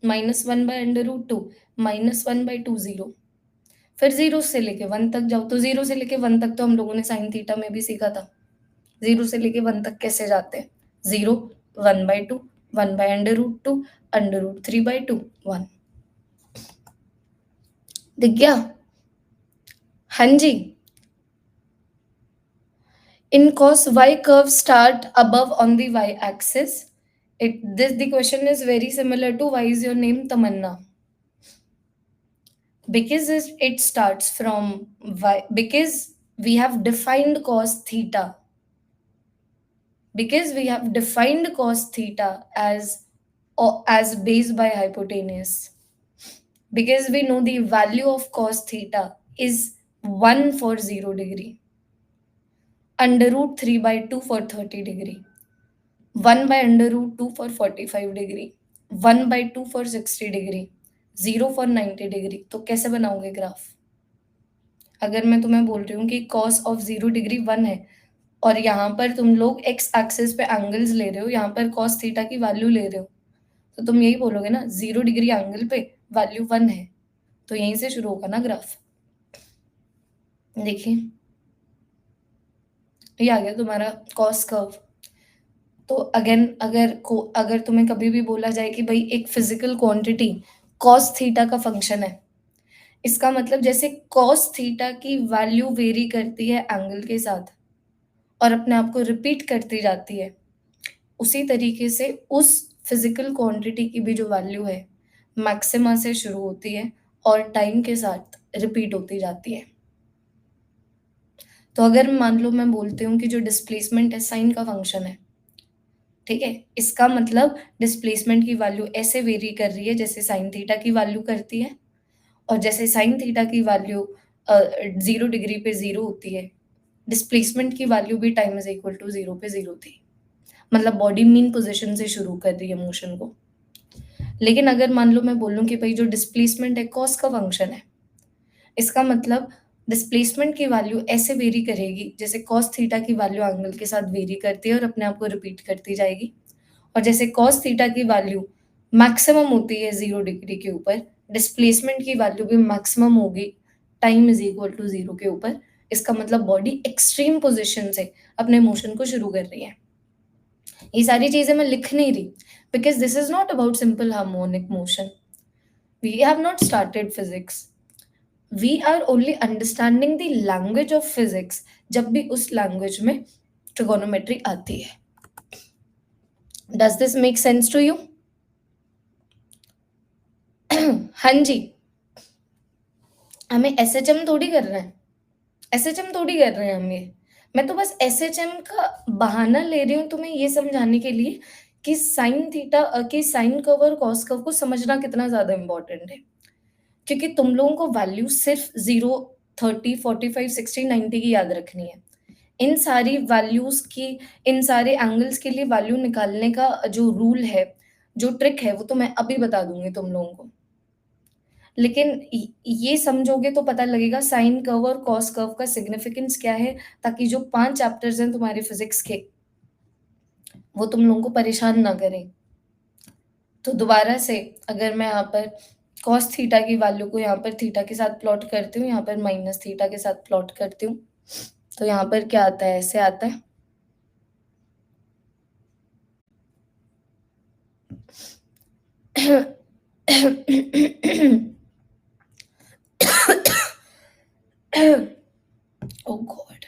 -1/√2, -1/2, 0। फिर 0 से लेके 1 तक जाओ, तो 0 से लेके 1 तक तो हम लोगों ने साइन थीटा में भी सीखा था। 0 से लेके 1 तक कैसे जाते हैं? 0, 1/2, 1/√2, √3/2, 1। दिख गया? हाँ जी। In cos y, curve start above on the y axis. The question is very similar to why is your name Tamanna? Because it starts from y, because we have defined cos theta. Because we have defined cos theta as, or as base by hypotenuse. Because we know the value of cos theta is 1 for 0 degree, √3/2 for 30 degree, 1/√2 for 45 degree, 1/2 for 60 degree, 0 for 90 degree. तो कैसे बनाओगे graph? अगर मैं तुम्हें बोल रही हूँ कि कॉस ऑफ 0 डिग्री 1 है, और यहाँ पर तुम लोग एक्स एक्सिस पे एंगल्स ले रहे हो, यहाँ पर कॉस थीटा की वैल्यू ले रहे हो, तो तुम यही बोलोगे ना 0 डिग्री एंगल पे वैल्यू 1 है, तो यहीं से शुरू होगा ना ग्राफ। देखिए, ये आ गया तुम्हारा कॉस कर्व। तो अगेन, अगर तुम्हें कभी भी बोला जाए कि भाई एक फिजिकल क्वांटिटी कॉस थीटा का फंक्शन है, इसका मतलब जैसे कॉस थीटा की वैल्यू वेरी करती है एंगल के साथ और अपने आप को रिपीट करती जाती है, उसी तरीके से उस फिजिकल क्वांटिटी की भी जो वैल्यू है, मैक्सिमा से शुरू होती है और टाइम के साथ रिपीट होती जाती है। तो अगर मान लो मैं बोलती हूँ कि जो डिस्प्लेसमेंट है साइन का फंक्शन है, ठीक है? इसका मतलब डिस्प्लेसमेंट की वैल्यू ऐसे वेरी कर रही है जैसे साइन थीटा की वैल्यू करती है और जैसे साइन थीटा की वैल्यू 0 डिग्री पे 0 होती है, डिस्प्लेसमेंट की वैल्यू भी टाइम इज़ इक्वल टू 0 पे 0 थी। मतलब बॉडी मीन पोज़ीशन से शुरू कर रही है मोशन को। लेकिन अगर मान लो मैं बोलूँ कि भई जो डिस्प्लेसमेंट है कॉस का फंक्शन है, इसका मतलब डिस्प्लेसमेंट की वैल्यू ऐसे वेरी करेगी जैसे कॉस थीटा की वैल्यू एंगल के साथ वेरी करती है और अपने आप को रिपीट करती जाएगी। और जैसे कॉस थीटा की वैल्यू मैक्सिमम होती है 0 डिग्री के ऊपर, डिस्प्लेसमेंट की वैल्यू भी मैक्सिमम होगी टाइम इज़ इक्वल टू 0 के ऊपर। इसका मतलब बॉडी एक्सट्रीम पोज़ीशन से अपने मोशन को शुरू कर रही है। ये सारी चीज़ें मैं लिख नहीं रही because this is not about simple harmonic motion. We have not started physics. We are only understanding the language of physics जब भी उस लैंग्वेज में ट्रिगोनोमेट्री आती है। Does this make sense to you? हाँ जी। हमें एसएचएम थोड़ी कर रहे हैं। एसएचएम थोड़ी कर रहे हैं हम ये। मैं तो बस एसएचएम का बहाना ले रही हूँ तुम्हें ये समझाने के लिए कि साइन थीटा कि साइन कर्व और कॉस कर्व को समझना कितना ज़्यादा इम्पोर्टेंट है। क्योंकि तुम लोगों को वैल्यू सिर्फ 0, 30, 45, 60, 90 की याद रखनी है। इन सारी वैल्यूज़ की इन सारे एंगल्स के लिए वैल्यू निकालने का जो रूल है, जो ट्रिक है, वो तो मैं अभी बता दूँगी तुम लोगों को। लेकिन ये समझोगे तो पता लगेगा साइन कर्व और कॉस कर्व का सिग्निफिकेंस क्या है, ताकि जो 5 चैप्टर्स हैं तुम्हारे फिज़िक्स के, वो तुम लोगों को परेशान ना करें। तो दोबारा से अगर मैं यहाँ पर कॉस थीटा की वैल्यू को यहाँ पर थीटा के साथ प्लॉट करती हूँ, यहाँ पर माइनस थीटा के साथ प्लॉट करती हूँ, तो यहाँ पर क्या आता है? ऐसे आता है। ओह गॉड!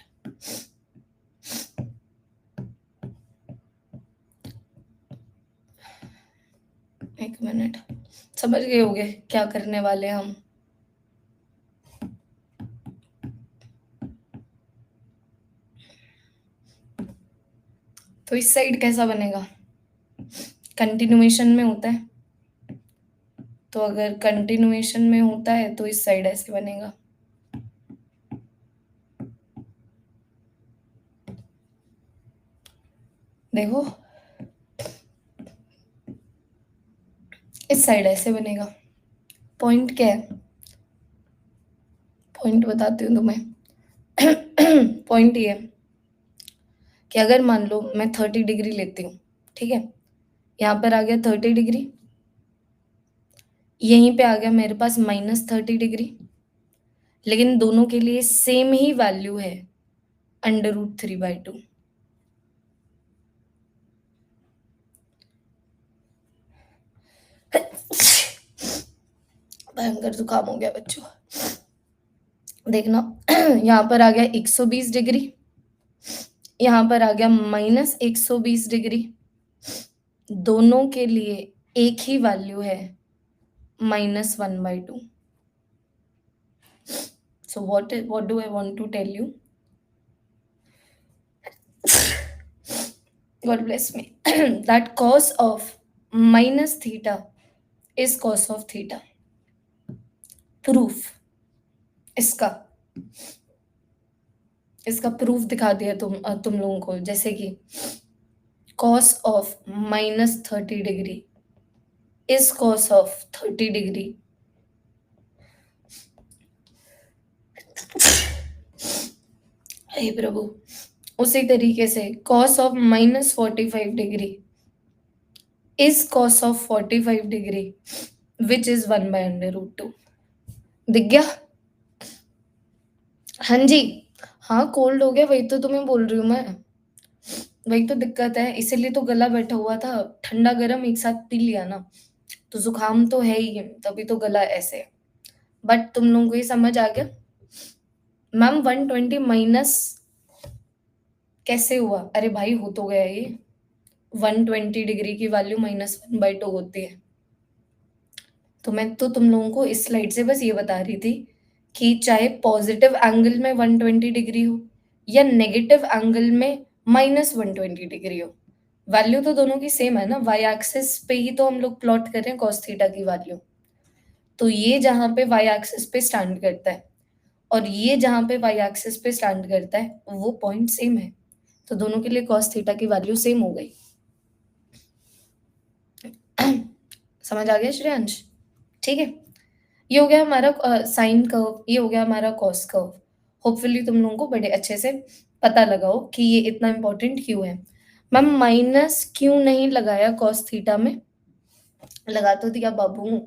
एक मिनट, समझ गए होंगे क्या करने वाले हैं हम। तो इस साइड कैसा बनेगा? कंटिन्यूएशन में होता है, तो अगर कंटिन्यूएशन में होता है तो इस साइड ऐसे बनेगा। देखो, इस साइड ऐसे बनेगा। पॉइंट क्या है? पॉइंट बताती हूँ तुम्हें। पॉइंट ये है कि अगर मान लो मैं 30 डिग्री लेती हूँ, ठीक है? यहाँ पर आ गया 30 डिग्री, यहीं पे आ गया मेरे पास -30 डिग्री, लेकिन दोनों के लिए सेम ही वैल्यू है √3/2। भयंकर जुकाम हो गया बच्चों। देखना, यहाँ पर आ गया 120 डिग्री, यहाँ पर आ गया -120 डिग्री। दोनों के लिए एक ही वैल्यू है -1/2। So what do I want to tell you? God bless me. That cos of minus theta is cos of theta. Proof इसका इसका प्रूफ दिखा दिया तुम लोगों को, जैसे कि cos of -30 degree is cos of 30 degree. हे प्रभु, उसी तरीके से cos of -45 degree is cos of 45 degree which is 1/√2। दिख गया? हाँ जी। हाँ, कोल्ड हो गया, वही तो तुम्हें बोल रही हूँ मैं। वही तो दिक्कत है, इसीलिए तो गला बैठा हुआ था। ठंडा-गरम एक साथ पी लिया ना, तो ज़ुकाम तो है ही, तभी तो गला ऐसे है। बट तुम लोगों को ये समझ आ गया? मैम 120 माइनस कैसे हुआ? अरे भाई हो तो गया ये, 120 डिग्री की वैल्यू -1/2 होती है। तो मैं तो तुम लोगों को इस स्लाइड से बस ये बता रही थी कि चाहे पॉजिटिव एंगल में 120 डिग्री हो या नेगेटिव एंगल में -120 डिग्री हो, वैल्यू तो दोनों की सेम है ना। वाई एक्सिस पे ही तो हम लोग प्लॉट कर रहे हैं कॉस थीटा की वैल्यू। तो ये जहाँ पे वाई एक्सिस पे स्टैंड करता है और ये जहाँ पे वाई एक्सिस पे स्टैंड करता है, वो पॉइंट सेम है। तो दोनों के लिए कॉस थीटा की वैल्यू सेम हो गई। समझ आ गया श्रेयांश? ठीक है, ये हो गया हमारा साइन कर्व, ये हो गया हमारा कॉस कर्व। होपफुली तुम लोगों को बड़े अच्छे से पता लगाओ कि ये इतना इंपॉर्टेंट क्यों है। मैम माइनस क्यों नहीं लगाया कॉस थीटा में? लगा तो दिया बाबू।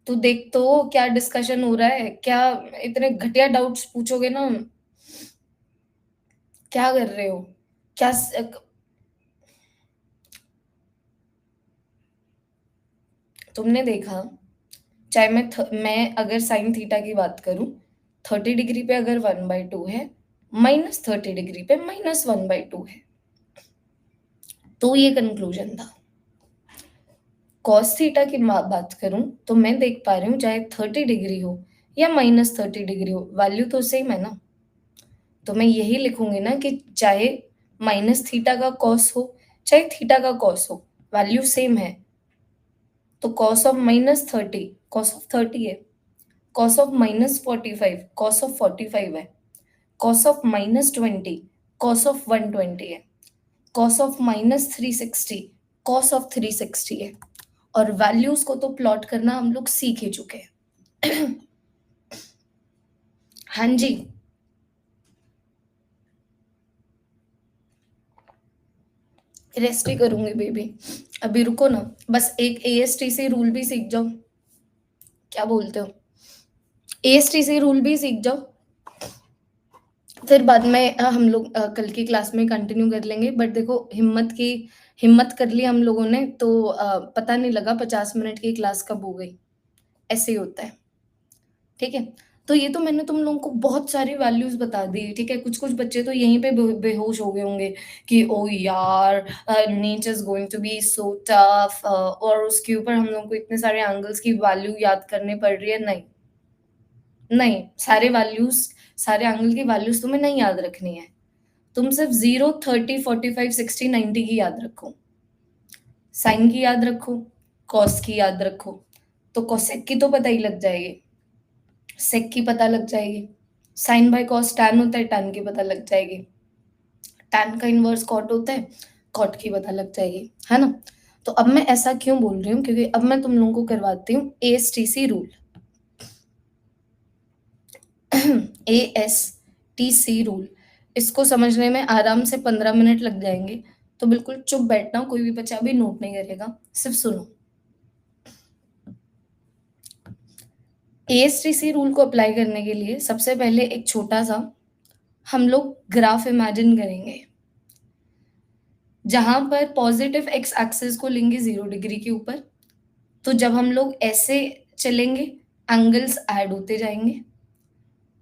तू देख तो क्या डिस्कशन हो रहा है, क्या इतने घटिया डाउट्स पूछोगे ना। क्या कर रहे हो? क्या तुमने देखा, चाहे मैं अगर साइन थीटा की बात करूं, 30 डिग्री पे अगर 1/2 है, -30 डिग्री पे -1/2 है। तो ये कंक्लूजन था। कॉस थीटा की बात करूं तो मैं देख पा रही हूँ चाहे 30 डिग्री हो या -30 डिग्री हो, वैल्यू तो सेम है ना। तो मैं यही लिखूंगी ना कि चाहे माइनस थीटा का कॉस हो चाहे थीटा का कॉस हो, वैल्यू सेम है। तो कॉस ऑफ -30 कॉस ऑफ 30 है, कॉस ऑफ -45 कॉस ऑफ 45 है, कॉस ऑफ -20 कॉस ऑफ 120 है, कॉस ऑफ -360 कॉस ऑफ 360 है। और वैल्यूज को तो प्लॉट करना हम लोग सीख ही चुके हैं। हाँ जी, रेस्ट ही करूंगी बेबी, अभी रुको ना। बस एक ASTC रूल भी सीख जाओ। क्या बोलते हो? ASTC रूल भी सीख जाओ, फिर बाद में हम लोग कल की क्लास में कंटिन्यू कर लेंगे। बट देखो, हिम्मत कर ली हम लोगों ने तो पता नहीं लगा 50 मिनट की क्लास कब हो गई। ऐसे ही होता है। ठीक है, तो ये तो मैंने तुम लोगों को बहुत सारी वैल्यूज बता दी। ठीक है, कुछ कुछ बच्चे तो यहीं पे बेहोश हो गए होंगे कि ओ यार, nature is going to be so tough, और उसके ऊपर हम लोग को इतने सारे एंगल्स की वैल्यू याद करने पड़ रही है। नहीं नहीं, सारे एंगल की वैल्यूज तुम्हें नहीं याद रखनी है। तुम सिर्फ 0, 30, 45, 60, 90 की याद रखो। साइन की याद रखो, कॉस की याद रखो, तो कोसेक की तो पता ही लग जाएगी, सेक की पता लग जाएगी, साइन बाय कॉस टैन होता है, टैन की पता लग जाएगी, टैन का इनवर्स कॉट होता है, कॉट की पता लग जाएगी, है ना। तो अब मैं ऐसा क्यों बोल रही हूँ, क्योंकि अब मैं तुम लोगों को करवाती हूँ ASTC रूल। ASTC रूल, इसको समझने में आराम से 15 मिनट लग जाएंगे। तो बिल्कुल चुप बैठना, कोई भी बच्चा भी नोट नहीं करेगा, सिर्फ सुनो। ASTC रूल को अप्लाई करने के लिए सबसे पहले एक छोटा सा हम लोग ग्राफ इमेजिन करेंगे, जहां पर पॉजिटिव एक्स एक्सिस को लेंगे 0 डिग्री के ऊपर। तो जब हम लोग ऐसे चलेंगे, एंगल्स ऐड होते जाएंगे।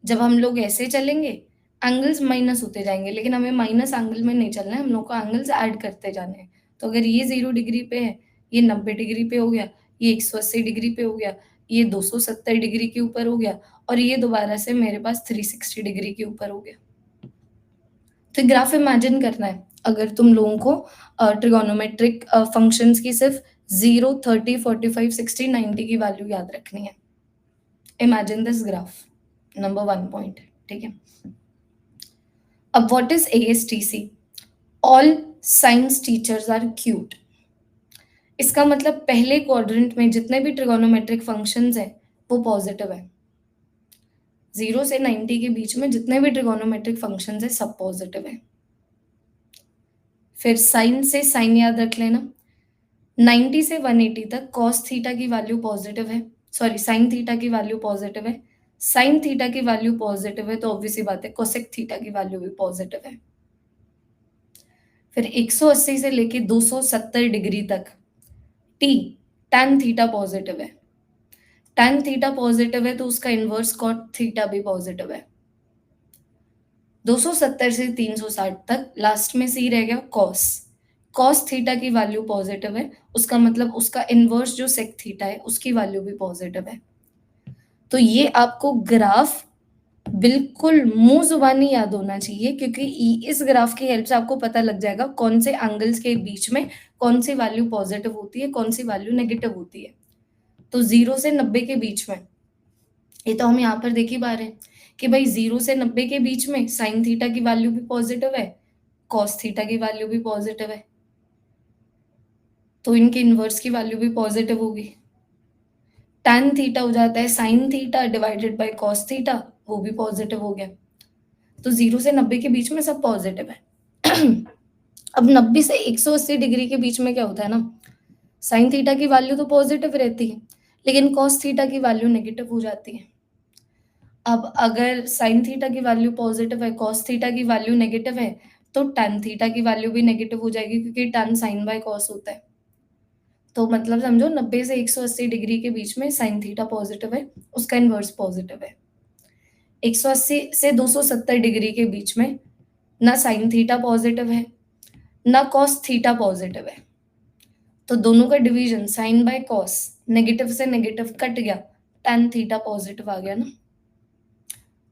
जब हम लोग ऐसे चलेंगे, एंगल्स माइनस होते जाएंगे। लेकिन हमें माइनस एंगल में नहीं चलना है, हम लोग को एंगल्स ऐड करते जाने हैं। तो अगर ये 0 डिग्री पे है, ये 90 डिग्री पे हो गया, ये 180 डिग्री पे हो गया, ये 270 डिग्री के ऊपर हो गया, और ये दोबारा से मेरे पास 360 डिग्री के ऊपर हो गया। तो ग्राफ इमेजिन करना है। अगर तुम लोगों को ट्रिगोनोमेट्रिक फंक्शंस की सिर्फ 0, 30, 45, 60, 90 की वैल्यू याद रखनी है। Imagine this graph, number 1 point. ठीक है, अब what is ASTC? All science teachers are cute. इसका मतलब पहले क्वाड्रेंट में जितने भी ट्रिगोनोमेट्रिक फंक्शंस हैं वो पॉजिटिव है। 0 से 90 के बीच में जितने भी ट्रिगोनोमेट्रिक फंक्शंस हैं सब पॉजिटिव है। फिर साइन से साइन याद रख लेना। 90 से 180 तक कॉस थीटा की वैल्यू पॉजिटिव है, सॉरी साइन थीटा की वैल्यू पॉजिटिव है। साइन थीटा की वैल्यू पॉजिटिव है तो ऑब्वियस सी बात है कोसेक थीटा की वैल्यू भी पॉजिटिव है। फिर 180 से लेके 270 डिग्री तक टी टैन थीटा पॉजिटिव है। tan थीटा पॉजिटिव है तो उसका इनवर्स cot थीटा भी पॉजिटिव है। 270 से 360 तक लास्ट में सी रह गया cos। cos थीटा की वैल्यू पॉजिटिव है, उसका मतलब उसका इनवर्स जो sec थीटा है उसकी वैल्यू भी पॉजिटिव है। तो ये आपको ग्राफ बिल्कुल मुंह जुबानी याद होना चाहिए, क्योंकि इस ग्राफ की हेल्प से आपको पता लग जाएगा कौन से एंगल्स के बीच में कौन सी वैल्यू पॉजिटिव होती है, कौन सी वैल्यू नेगेटिव होती है। तो 0 से 90 के बीच में, ये तो हम यहाँ पर देख ही पा रहे हैं कि भाई 0 से 90 के बीच में साइन थीटा की वैल्यू भी पॉजिटिव है, कॉस थीटा की वैल्यू भी पॉजिटिव है, तो इनके इनवर्स की वैल्यू भी पॉजिटिव होगी। tan थीटा हो जाता है sine theta divided by cos theta, वो भी पॉजिटिव हो गया। तो 0 से 90 के बीच में सब पॉजिटिव है। अब 90 से 180 डिग्री के बीच में क्या होता है ना, साइन थीटा की वैल्यू तो पॉजिटिव रहती है, लेकिन कॉस थीटा की वैल्यू नेगेटिव हो जाती है। अब अगर साइन थीटा की वैल्यू पॉजिटिव है, कॉस थीटा की वैल्यू नेगेटिव है, तो tan थीटा की वैल्यू भी नेगेटिव हो जाएगी, क्योंकि tan साइन बाय कॉस होता है। तो मतलब समझो 90 से 180 डिग्री के बीच में साइन थीटा पॉजिटिव है, उसका इनवर्स पॉजिटिव है। 180 से 270 डिग्री के बीच में ना साइन थीटा पॉजिटिव है ना कॉस थीटा पॉजिटिव है, तो दोनों का division sine by cos, negative से नेगेटिव कट गया, tan थीटा पॉजिटिव आ गया ना।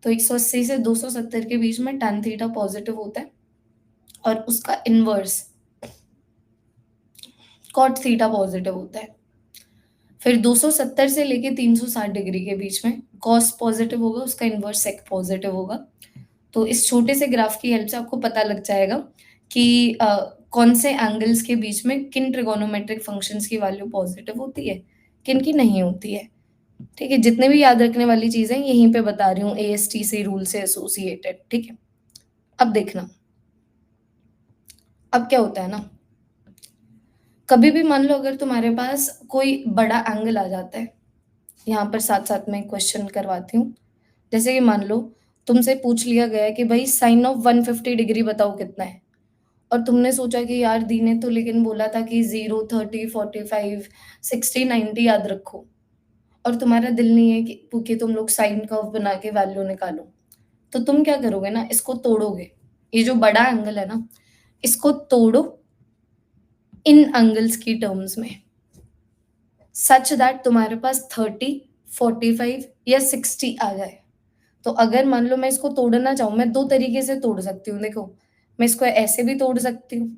तो 180 से 270 के बीच में tan थीटा पॉजिटिव होता है और उसका इनवर्स कॉट थीटा पॉजिटिव होता है। फिर 270 से लेके 360 डिग्री के बीच में कॉस पॉजिटिव होगा, उसका इनवर्स सेक पॉजिटिव होगा। तो इस छोटे से ग्राफ की हेल्प से आपको पता लग जाएगा कि कौन से एंगल्स के बीच में किन ट्रिगोनोमेट्रिक फंक्शंस की वैल्यू पॉजिटिव होती है, किन की नहीं होती है। ठीक है, जितने भी याद रखने वाली चीजें यहीं पे बता रही हूँ, ASTC रूल से एसोसिएटेड। ठीक है, अब देखना, अब क्या होता है ना, कभी भी मान लो अगर तुम्हारे पास कोई बड़ा एंगल आ जाता है, यहाँ पर साथ साथ में क्वेश्चन करवाती हूँ। जैसे कि मान लो तुमसे पूछ लिया गया है कि भाई साइन ऑफ 150 डिग्री बताओ कितना है, और तुमने सोचा कि यार दी ने तो लेकिन बोला था कि 0, 30, 45, 60, 90 याद रखो, और तुम्हारा दिल नहीं है कि तुम लोग साइन कर्व बना के वैल्यू निकालो। तो तुम क्या करोगे ना, इसको तोड़ोगे, ये जो बड़ा एंगल है ना इसको तोड़ो इन एंगल्स की टर्म्स में, सच दैट तुम्हारे पास 30, 45 या 60 आ जाए। तो अगर मान लो मैं इसको तोड़ना चाहूँ, मैं दो तरीके से तोड़ सकती हूँ। देखो, मैं इसको ऐसे भी तोड़ सकती हूँ,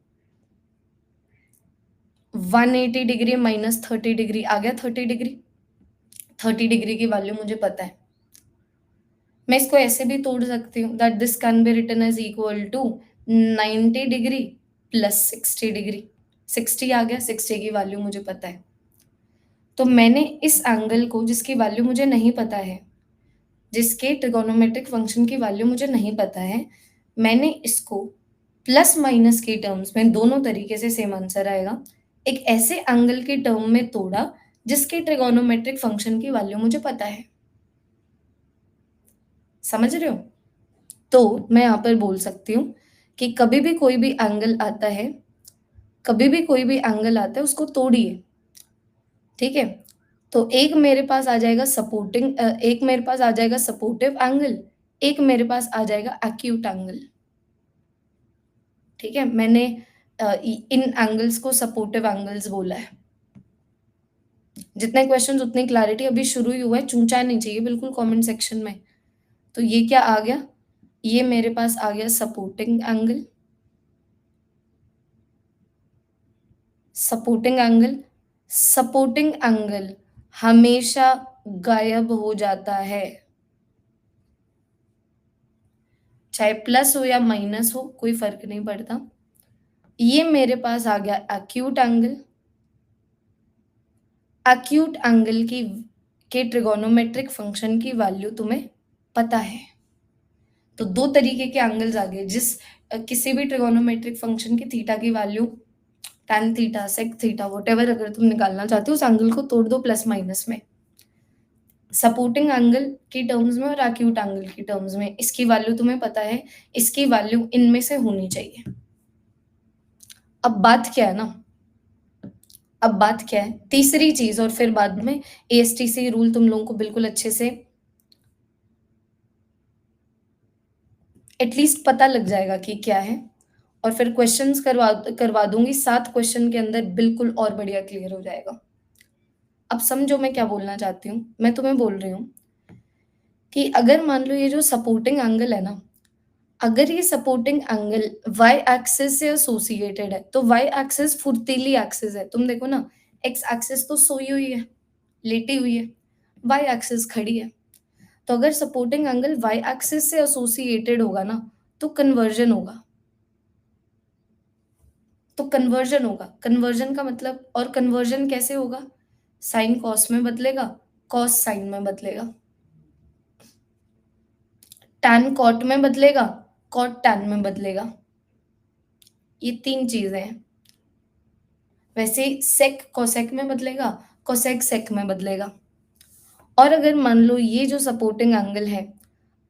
180 डिग्री माइनस 30 डिग्री आ गया 30 डिग्री, 30 डिग्री की वैल्यू मुझे पता है। मैं इसको ऐसे भी तोड़ सकती हूँ, that this can be written as equal to 90 degree plus 60 degree. 60 आ गया, 60 की वैल्यू मुझे पता है। तो मैंने इस एंगल को, जिसकी वैल्यू मुझे नहीं पता है, जिसके ट्रिगोनोमेट्रिक फंक्शन की वैल्यू मुझे नहीं पता है, मैंने इसको प्लस माइनस के टर्म्स में, दोनों तरीके से सेम आंसर आएगा, एक ऐसे एंगल के टर्म में तोड़ा जिसके ट्रिगोनोमेट्रिक फंक्शन की वैल्यू मुझे पता है। समझ रहे हो? तो मैं यहाँ पर बोल सकती हूँ कि कभी भी कोई भी एंगल आता है, कभी भी कोई भी एंगल आता है उसको तोड़िए। ठीक है, तो एक मेरे पास आ जाएगा सपोर्टिंग, एक मेरे पास आ जाएगा सपोर्टिव एंगल, एक मेरे पास आ जाएगा एक्यूट एंगल। ठीक है, मैंने इन एंगल्स को सपोर्टिव एंगल्स बोला है। जितने क्वेश्चंस उतनी क्लैरिटी, अभी शुरू ही हुआ है, चूंचा नहीं चाहिए बिल्कुल कमेंट सेक्शन में। तो ये क्या आ गया, ये मेरे पास आ गया supporting angle, supporting angle. Supporting angle हमेशा गायब हो जाता है, चाहे प्लस हो या माइनस हो, कोई फर्क नहीं पड़ता। ये मेरे पास आ गया एक्यूट एंगल। एक्यूट एंगल की के ट्रिगोनोमेट्रिक फंक्शन की वैल्यू तुम्हें पता है। तो दो तरीके के एंगल्स आ गए, किसी भी ट्रिगोनोमेट्रिक फंक्शन की थीटा की value, tan theta, sec theta, whatever अगर तुम निकालना चाहते हो, उस एंगल को तोड़ दो प्लस माइनस में, सपोर्टिंग एंगल की टर्म्स में और एक्यूट एंगल की टर्म्स में। इसकी वैल्यू तुम्हें पता है, इसकी वैल्यू इनमें से होनी चाहिए। अब बात क्या है ना, अब बात क्या है, तीसरी चीज़ और फिर बाद में एएसटीसी रूल तुम लोगों को बिल्कुल अच्छे से एटलीस्ट पता लग जाएगा कि क्या है और फिर क्वेश्चंस करवा दूँगी, 7 क्वेश्चन के अंदर बिल्कुल और बढ़िया क्लियर हो जाएगा। अब समझो मैं क्या बोलना चाहती हूँ, मैं तुम्हें बोल रही हूँ कि अगर मान लो ये जो सपोर्टिंग एंगल है ना, अगर ये सपोर्टिंग एंगल वाई एक्सिस से एसोसिएटेड है, तो वाई एक्सिस फुर्तीली एक्सिस है। तुम देखो ना, एक्स एक्सिस तो सोई हुई है, लेटी हुई है, वाई एक्सिस खड़ी है। तो अगर सपोर्टिंग एंगल वाई एक्सिस से एसोसिएटेड होगा ना, तो कन्वर्जन होगा। तो कन्वर्जन होगा, कन्वर्जन का मतलब, और कन्वर्जन कैसे होगा? साइन कॉस में बदलेगा, कॉस साइन में बदलेगा, टैन कॉट में बदलेगा, कॉट टैन में बदलेगा। ये 3 चीजें हैं। वैसे सेक कोसेक में बदलेगा, कोसेक सेक में बदलेगा। और अगर मान लो ये जो सपोर्टिंग एंगल है,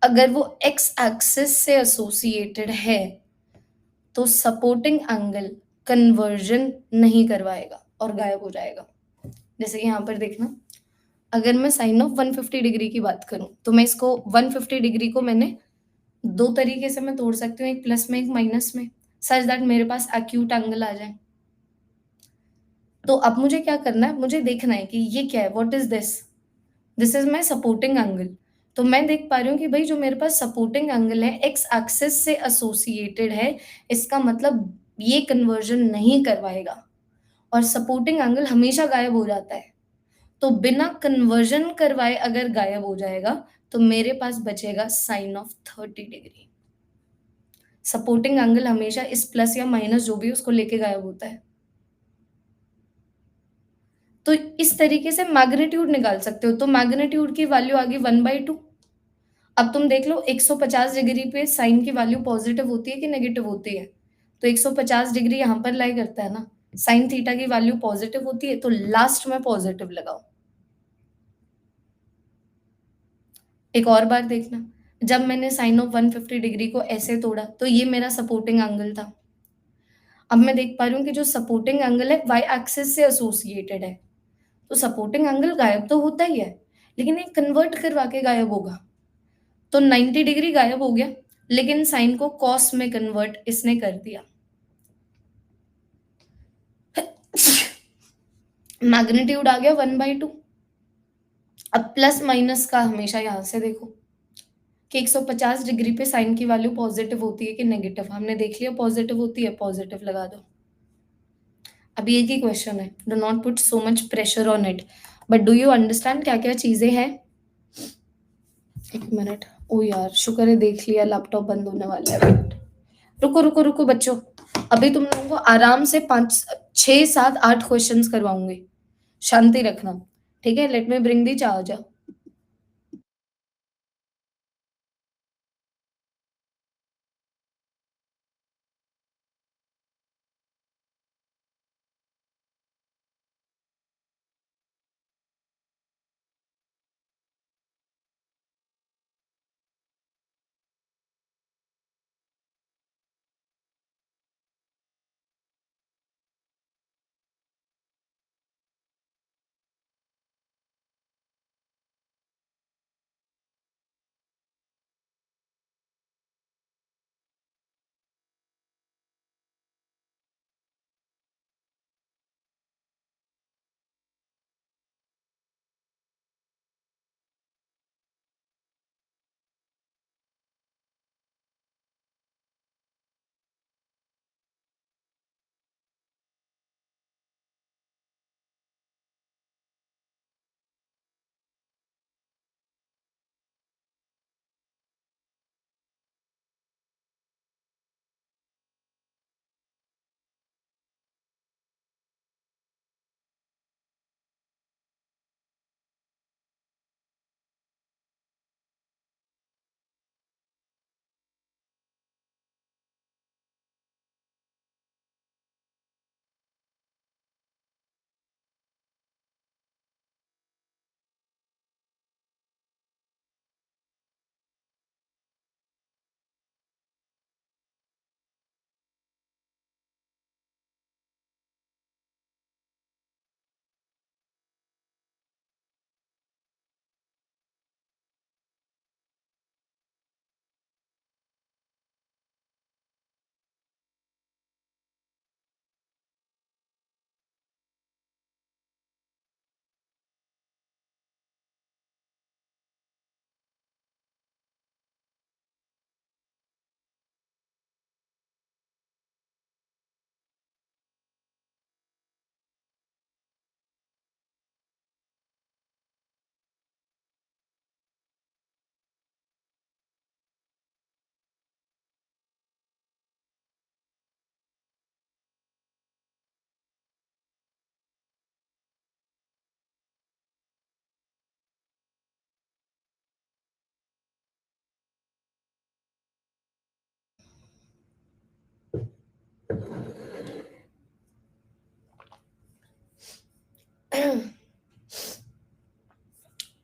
अगर वो एक्स एक्सिस से एसोसिएटेड है, तो सपोर्टिंग एंगल कन्वर्जन नहीं करवाएगा और गायब हो जाएगा। जैसे कि यहाँ पर देखना, अगर मैं साइन ऑफ 150 डिग्री की बात करूं, तो मैं इसको 150 डिग्री को मैंने 2 तरीके से मैं तोड़ सकती हूँ, एक प्लस में, एक माइनस में, सच दैट मेरे पास एक्यूट एंगल आ जाए। तो अब मुझे क्या करना है, मुझे देखना है कि ये क्या है, what is this, this is my supporting angle. तो मैं देख पा रही हूँ कि भाई जो मेरे पास सपोर्टिंग एंगल है एक्स एक्सिस से एसोसिएटेड है, इसका मतलब ये कन्वर्जन नहीं करवाएगा और सपोर्टिंग एंगल हमेशा गायब हो जाता है। तो बिना कन्वर्जन करवाए अगर गायब हो जाएगा, तो मेरे पास बचेगा sine of 30 degree. Supporting angle हमेशा इस प्लस या माइनस जो भी है उसको लेके गायब होता है। तो इस तरीके से मैग्नीट्यूड निकाल सकते हो। तो मैग्नीट्यूड की वैल्यू आ गई 1/2। अब तुम देख लो 150 डिग्री पे साइन की वैल्यू पॉजिटिव होती है कि नेगेटिव होती है? तो 150 डिग्री यहाँ पर लाई करता है ना, साइन थीटा की वैल्यू पॉजिटिव होती है, तो लास्ट में पॉजिटिव लगाओ। एक और बार देखना, जब मैंने साइन ऑफ 150 डिग्री को ऐसे तोड़ा, तो ये मेरा सपोर्टिंग एंगल था। अब मैं देख पा रही हूँ कि जो सपोर्टिंग एंगल है वाई एक्सिस से एसोसिएटेड है, तो सपोर्टिंग एंगल गायब तो होता ही है, लेकिन ये कन्वर्ट करवा के गायब होगा। तो 90 डिग्री गायब हो गया, लेकिन साइन को कॉस में कन्वर्ट इसने कर दिया। मैग्नीट्यूड आ गया 1/2। अब प्लस माइनस का हमेशा यहां से देखो कि 150 डिग्री पे साइन की वैल्यू पॉजिटिव होती है कि नेगेटिव, हमने देख लिया पॉजिटिव होती है, पॉजिटिव लगा दो। अभी एक ही क्वेश्चन है, do not put so much pressure on it, but do you understand क्या क्या चीजें हैं? एक मिनट, ओ यार शुक्र है देख लिया, लैपटॉप बंद होने वाला है, वेट। रुको रुको रुको बच्चों, अभी तुम लोगों को आराम से 5 6 7 8 क्वेश्चंस करवाऊंगी, शांति रखना। ठीक है, लेट मी ब्रिंग दी चार्जर।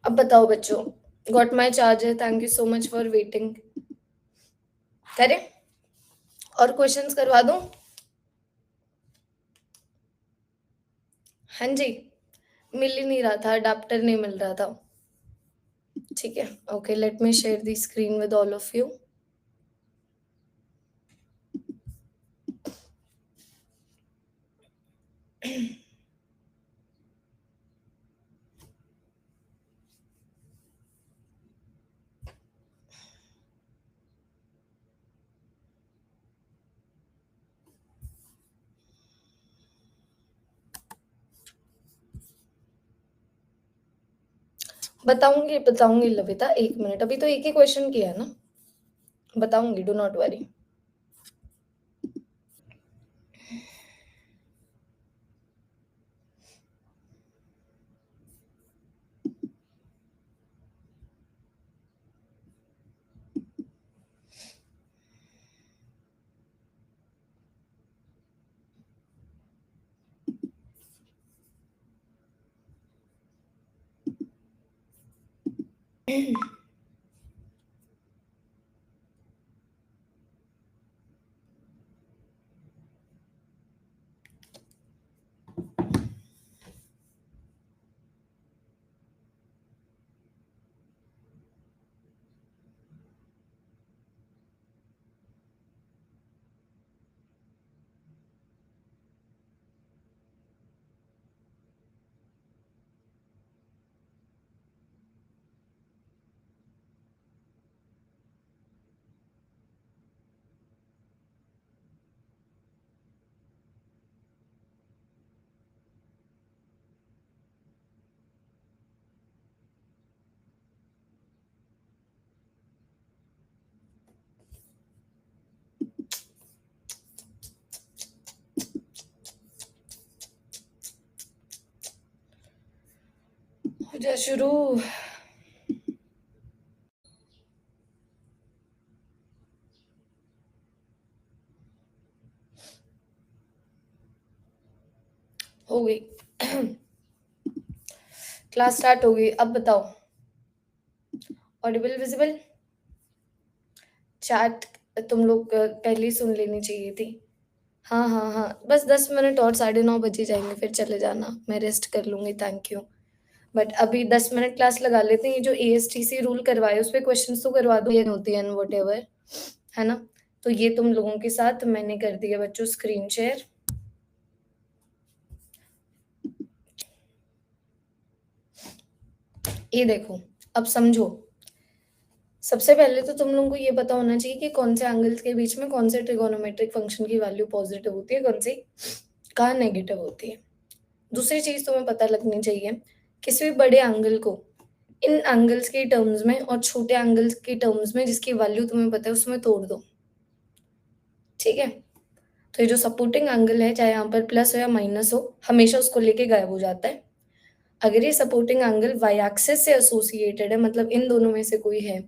अब बताओ बच्चों, got my charger, thank you so much for waiting. करें और क्वेश्चंस करवा दूं? हाँ जी, मिल ही नहीं रहा था, अडाप्टर नहीं मिल रहा था। ठीक है, okay, late me share the screen with all of you. बताऊंगी बताऊंगी लविता, एक मिनट, अभी तो एक ही क्वेश्चन किया है ना, बताऊंगी, डू नॉट वरी। हो जा शुरू। हो गई। क्लास स्टार्ट हो गई, अब बताओ, ऑडिबल विजिबल? चैट तुम लोग पहले ही सुन लेनी चाहिए थी। हाँ हाँ हाँ, बस 10 मिनट और, 9:30 बजे जाएंगे, फिर चले जाना, मैं रेस्ट कर लूंगी, थैंक यू। बट अभी 10 मिनट क्लास लगा लेते हैं, ये जो ASTC रूल करवाए उस पे क्वेश्चन तो करवा दो, ये होती है वट एवर, है ना? तो ये तुम लोगों के साथ मैंने कर दिया बच्चों स्क्रीन शेयर। ये देखो, अब समझो। सबसे पहले तो तुम लोगों को ये पता होना चाहिए कि कौन से एंगल्स के बीच में कौन से ट्रिगोनोमेट्रिक फंक्शन की वैल्यू पॉजिटिव होती है, कौन सी कहाँ नेगेटिव होती है। दूसरी चीज तुम्हें पता लगनी चाहिए, किसी भी बड़े एंगल को इन एंगल्स के टर्म्स में और छोटे एंगल्स के टर्म्स में जिसकी वैल्यू तुम्हें पता है उसमें तोड़ दो। ठीक है, तो ये जो सपोर्टिंग एंगल है, चाहे यहाँ पर प्लस हो या माइनस हो, हमेशा उसको लेके गायब हो जाता है। अगर ये सपोर्टिंग एंगल वाई एक्सिस से एसोसिएटेड है, मतलब इन दोनों में से कोई है,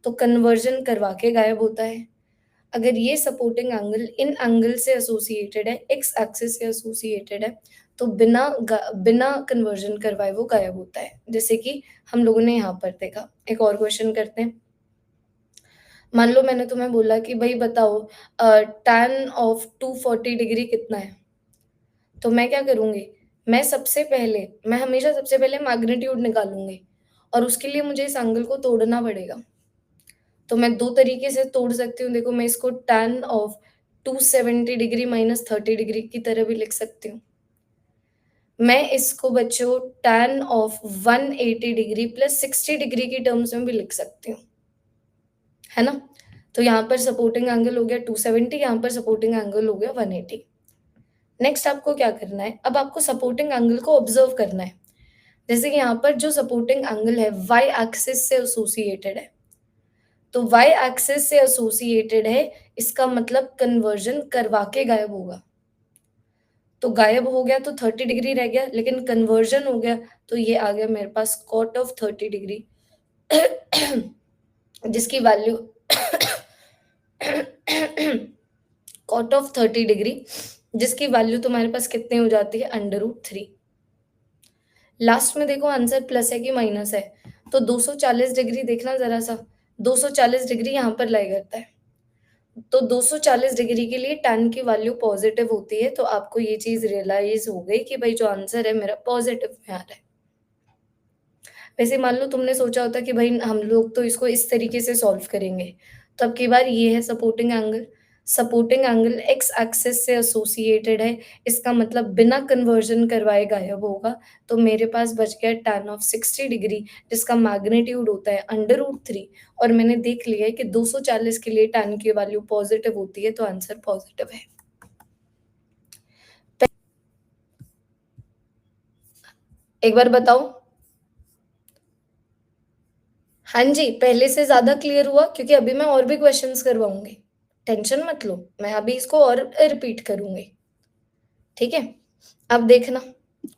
तो कन्वर्जन करवा के गायब होता है। अगर ये सपोर्टिंग एंगल इन एंगल से एसोसिएटेड है, एक्स एक्सिस से एसोसिएटेड है, तो बिना कन्वर्जन करवाए वो गायब होता है, जैसे कि हम लोगों ने यहाँ पर देखा। एक और क्वेश्चन करते हैं। मान लो मैंने तुम्हें बोला कि भाई बताओ tan ऑफ 240 डिग्री कितना है, तो मैं क्या करूंगी, मैं हमेशा सबसे पहले मैग्नीट्यूड निकालूंगी, और उसके लिए मुझे इस एंगल को तोड़ना पड़ेगा। तो मैं दो तरीके से तोड़ सकती हूँ, देखो मैं इसको tan of 270 degree minus 30 degree की तरह भी लिख सकती हूँ। मैं इसको बच्चों tan of 180 degree plus 60 degree की टर्म्स में भी लिख सकती हूँ, है ना? तो यहाँ पर सपोर्टिंग एंगल हो गया 270, यहाँ पर सपोर्टिंग एंगल हो गया 180। नेक्स्ट आपको क्या करना है, अब आपको सपोर्टिंग एंगल को ऑब्जर्व करना है। जैसे कि यहाँ पर जो सपोर्टिंग एंगल है वाई एक्सिस से एसोसिएटेड है, तो वाई एक्सिस से एसोसिएटेड है, इसका मतलब कन्वर्जन करवा के गायब होगा। तो गायब हो गया तो 30 डिग्री रह गया, लेकिन कन्वर्जन हो गया तो ये आ गया मेरे पास कॉट ऑफ 30 डिग्री, जिसकी वैल्यू कॉट ऑफ 30 डिग्री, जिसकी वैल्यू तुम्हारे पास कितनी हो जाती है, √3। लास्ट में देखो आंसर प्लस है कि माइनस है, तो 240 डिग्री देखना जरा सा, 240 डिग्री यहाँ पर लाई करता है, तो 240 डिग्री के लिए tan की वैल्यू पॉजिटिव होती है, तो आपको ये चीज रियलाइज हो गई कि भाई जो आंसर है मेरा पॉजिटिव में आ रहा है। वैसे मान लो तुमने सोचा होता कि भाई हम लोग तो इसको इस तरीके से सॉल्व करेंगे, तो अब की बार ये है supporting angle, supporting angle x axis से एसोसिएटेड है, इसका मतलब बिना कन्वर्जन करवाए गायब होगा, तो मेरे पास बच गया tan ऑफ 60 डिग्री, जिसका मैग्नीट्यूड होता है √3, और मैंने देख लिया है कि 240 के लिए tan की वैल्यू पॉजिटिव होती है, तो आंसर पॉजिटिव है। एक बार बताओ। हाँ जी, पहले से ज़्यादा क्लियर हुआ, क्योंकि अभी मैं और भी क्वेश्चंस करवाऊँगी। टेंशन मत लो, मैं अभी इसको और रिपीट करूँगी, ठीक है? अब देखना,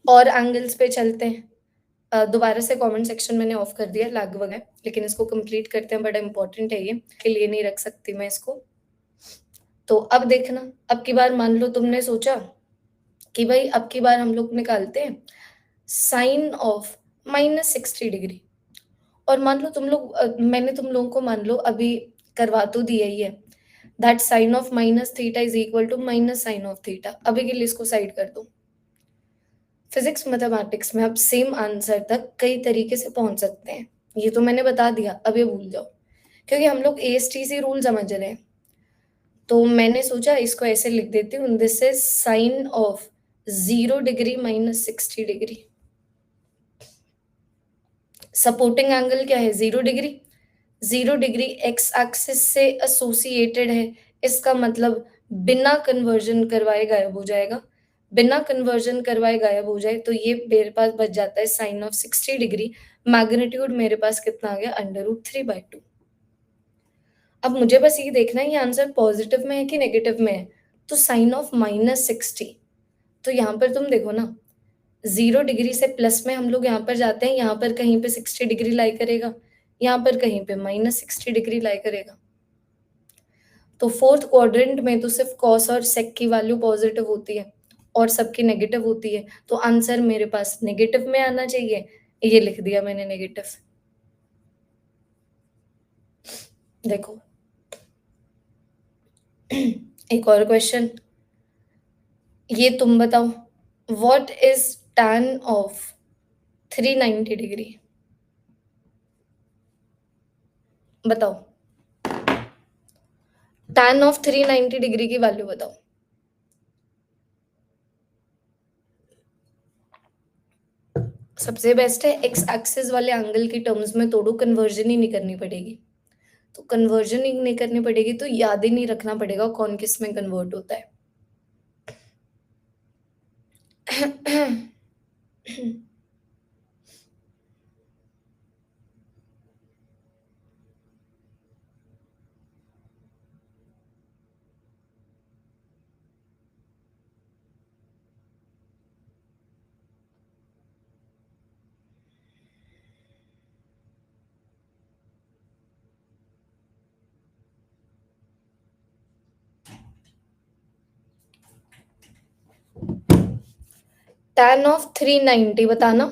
और एंगल्स पे चलते हैं। दोबारा से कमेंट सेक्शन मैंने ऑफ कर दिया, लैग वगैरह, लेकिन इसको कंप्लीट करते हैं, बड़ा इम्पोर्टेंट है ये, के लिए नहीं रख सकती मैं इसको। तो अब देखना, अब की बार मान लो तुमने सोचा कि भाई अब की बार हम लोग निकालते हैं साइन ऑफ -60 डिग्री, और मान लो तुम लोग मैंने तुम लोगों को मान लो अभी करवा तो दिया ही है, that sine of -θ is equal to minus sine of theta. अभी के लिए इसको साइड कर दो। फिजिक्स मैथमेटिक्स में आप सेम आंसर तक कई तरीके से पहुंच सकते हैं, ये तो मैंने बता दिया, अब ये भूल जाओ, क्योंकि हम लोग ASTC रूल समझ रहे हैं। तो मैंने सोचा इसको ऐसे लिख देती हूँ, this is sine of 0 degree -60 degree. Supporting angle क्या है, 0 डिग्री, 0 डिग्री एक्स एक्सिस से एसोसिएटेड है, इसका मतलब बिना कन्वर्जन करवाए गायब हो जाएगा, बिना कन्वर्जन करवाए गायब हो जाए, तो ये मेरे पास बच जाता है साइन ऑफ 60 डिग्री, मैग्नीट्यूड मेरे पास कितना आ गया, √3/2। अब मुझे बस ये देखना है ये आंसर पॉजिटिव में है कि नेगेटिव में है, तो साइन ऑफ -60, तो यहाँ पर तुम देखो ना, 0 डिग्री से प्लस में हम लोग यहाँ पर जाते हैं, यहाँ पर कहीं पे 60 डिग्री लाई करेगा, यहाँ पर कहीं पे -60 डिग्री लाई करेगा, तो फोर्थ क्वाड्रेंट में तो सिर्फ कॉस और सेक की वैल्यू पॉजिटिव होती है और सबकी नेगेटिव होती है, तो आंसर मेरे पास नेगेटिव में आना चाहिए, ये लिख दिया मैंने नेगेटिव। देखो एक और क्वेश्चन, ये तुम बताओ, what is tan of 390 degree, बताओ, tan ऑफ 390 डिग्री की वैल्यू बताओ। सबसे बेस्ट है एक्स एक्सिस वाले एंगल की टर्म्स में तोड़ो, कन्वर्जन ही नहीं करनी पड़ेगी, तो कन्वर्जन ही नहीं करनी पड़ेगी, तो याद ही नहीं रखना पड़ेगा कौन किस में कन्वर्ट होता है। tan ऑफ 390 बताना,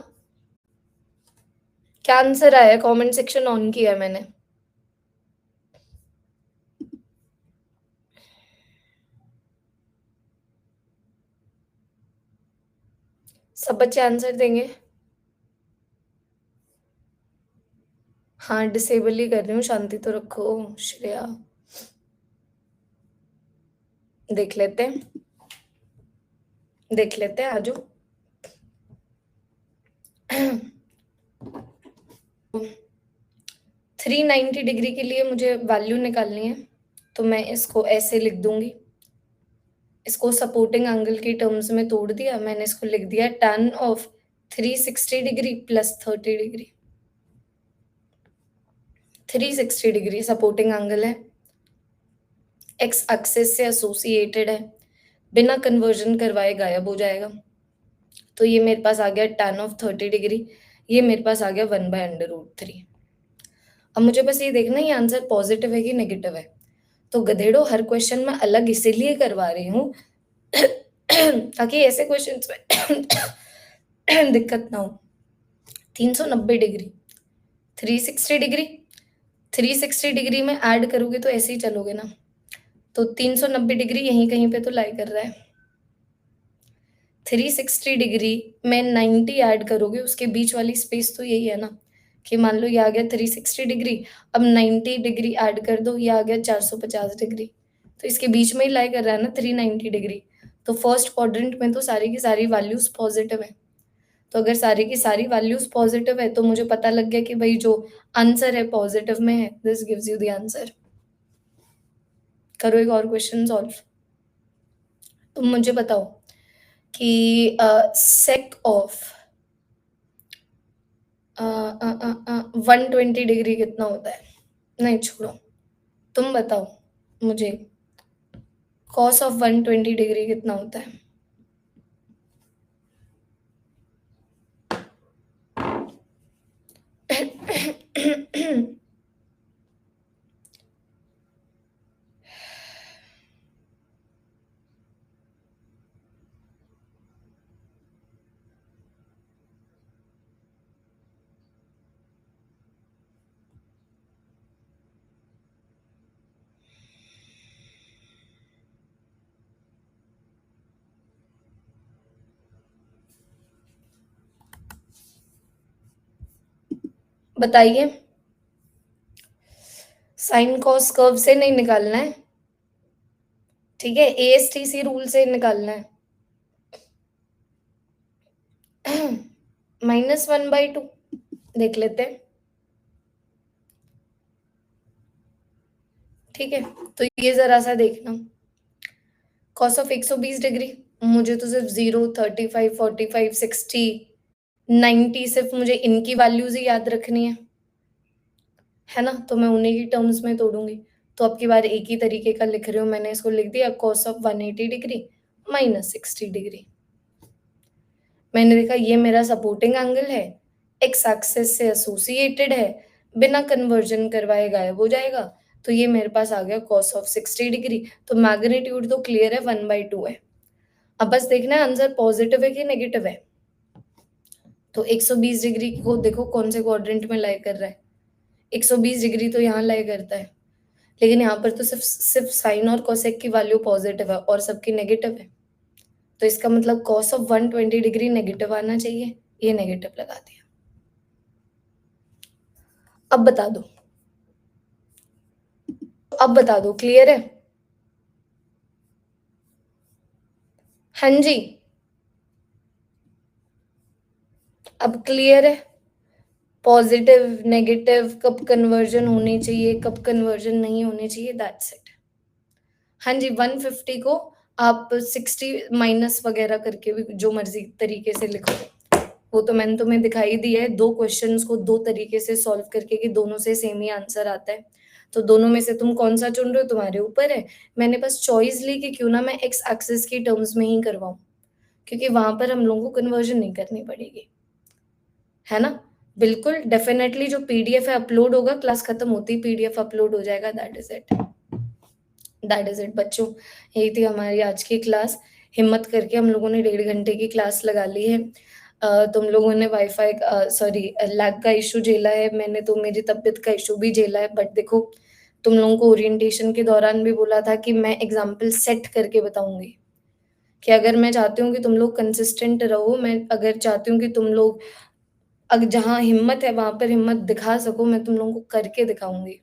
क्या आंसर आया, कमेंट सेक्शन ऑन किया है मैंने। सब बच्चे आंसर देंगे? हाँ, डिसेबल ही कर रही हूँ, शांति तो रखो श्रेया। देख लेते हैं, देख लेते हैं, आजो। 390 डिग्री के लिए मुझे वैल्यू निकालनी है, तो मैं इसको ऐसे लिख दूंगी, इसको सपोर्टिंग एंगल की टर्म्स में तोड़ दिया, मैंने इसको लिख दिया tan of 360 degree plus 30 degree. 360 degree supporting angle है, एक्स एक्सिस से एसोसिएटेड है, बिना कन्वर्जन करवाए गायब हो जाएगा, तो ये मेरे पास आ गया tan ऑफ 30 डिग्री, ये मेरे पास आ गया 1/√3। अब मुझे बस ये देखना ये आंसर पॉजिटिव है कि नेगेटिव है, तो गधेड़ो हर क्वेश्चन में अलग इसीलिए करवा रही हूँ ताकि ऐसे क्वेश्चंस में दिक्कत ना हो। 390 डिग्री, 360 डिग्री, 360 डिग्री में ऐड करोगे तो ऐसे ही चलोगे ना, तो 390 डिग्री यहीं कहीं पे तो लाई कर रहा है। 360 डिग्री में 90 ऐड करोगे, उसके बीच वाली स्पेस तो यही है ना, कि मान लो ये आ गया 360 डिग्री, अब 90 डिग्री ऐड कर दो, ये आ गया 450 डिग्री, तो इसके बीच में ही लाई कर रहा है ना 390 डिग्री। तो फर्स्ट क्वाड्रेंट में तो सारी की सारी वैल्यूज पॉजिटिव है, तो अगर सारी की सारी वैल्यूज पॉजिटिव है तो मुझे पता लग गया कि भाई जो आंसर है पॉजिटिव में है, this gives you the answer. करो एक और क्वेश्चन सॉल्व। तुम मुझे बताओ कि सेक ऑफ 120 डिग्री कितना होता है? नहीं छोड़ो, तुम बताओ मुझे कॉस ऑफ 120 डिग्री कितना होता है? बताइए। साइन कॉस कर्व से नहीं निकालना है, ठीक है, एएसटीसी रूल से निकालना है। -1/2 देख लेते हैं, ठीक है। तो ये जरा सा देखना, कॉस ऑफ 120 डिग्री, मुझे तो सिर्फ 0, 35, 45, 60, 90 सिर्फ मुझे इनकी वैल्यूज ही याद रखनी है ना, तो मैं उन्हीं की टर्म्स में तोड़ूंगी। तो अब की बार एक ही तरीके का लिख रही हूँ, मैंने इसको लिख दिया कॉस ऑफ 180 डिग्री -60 डिग्री। मैंने देखा ये मेरा सपोर्टिंग एंगल है, एक्स एक्सिस से एसोसिएटेड है, बिना कन्वर्जन करवाए गायब हो जाएगा, तो ये मेरे पास आ गया कॉस ऑफ 60 डिग्री। तो मैग्नीट्यूड तो क्लियर है, 1/2 है। अब बस देखना है आंसर पॉजिटिव है कि नेगेटिव है। तो 120 डिग्री को देखो कौन से क्वाड्रेंट में लाई कर रहा है, 120 डिग्री तो यहाँ लाई करता है, लेकिन यहाँ पर तो सिर्फ सिर्फ साइन और कोसेक की वैल्यू पॉजिटिव है और सबकी नेगेटिव है, तो इसका मतलब कॉस ऑफ 120 डिग्री नेगेटिव आना चाहिए, ये नेगेटिव लगा दिया। अब बता दो, अब बता दो, क्लियर है? हाँ जी, अब क्लियर है? पॉजिटिव नेगेटिव कब कन्वर्जन होनी चाहिए, कब कन्वर्जन नहीं होनी चाहिए, दैट्स इट। हाँ जी, 150 को आप 60 माइनस वगैरह करके भी जो मर्जी तरीके से लिखो, वो तो मैंने तुम्हें दिखाई दिया है, दो क्वेश्चंस को दो तरीके से सॉल्व करके कि दोनों से सेम ही आंसर आता है। तो दोनों में से तुम कौन सा चुन रहे हो, तुम्हारे ऊपर है। मैंने बस चॉइस ली कि क्यों ना मैं एक्स एक्सिस की टर्म्स में ही करवाऊं, क्योंकि वहां पर हम लोगों को कन्वर्जन नहीं करनी पड़ेगी, है ना। बिल्कुल डेफिनेटली जो पीडीएफ है अपलोड होगा, क्लास खत्म होती ही पीडीएफ अपलोड हो जाएगा, that is it, that is it बच्चों। यही थी हमारी आज की क्लास। हिम्मत करके हम लोगों ने 1.5 घंटे की क्लास लगा ली है। तुम लोगों ने वाईफाई सॉरी लैग का इशू झेला है, मैंने तो मेरी तबीयत का इशू भी झेला है, बट देखो तुम लोगों को ओरिएंटेशन के दौरान भी बोला था कि मैं एग्जाम्पल सेट करके बताऊंगी, कि अगर मैं चाहती हूँ कि तुम लोग कंसिस्टेंट रहो, मैं अगर चाहती हूँ कि तुम लोग अगर जहाँ हिम्मत है वहां पर हिम्मत दिखा सको, मैं तुम लोगों को करके दिखाऊंगी,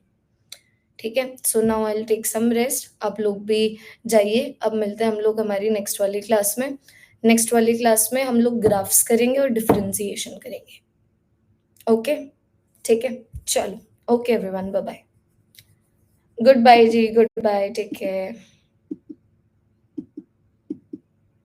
ठीक है। So now I will take some rest, आप लोग भी जाइए। अब मिलते हैं हम लोग हमारी नेक्स्ट वाली क्लास में। नेक्स्ट वाली क्लास में हम लोग ग्राफ्स करेंगे और डिफरेंशिएशन करेंगे, ओके, ठीक है। चलो, okay everyone, bye bye, goodbye जी, गुड बाय, टेक केयर।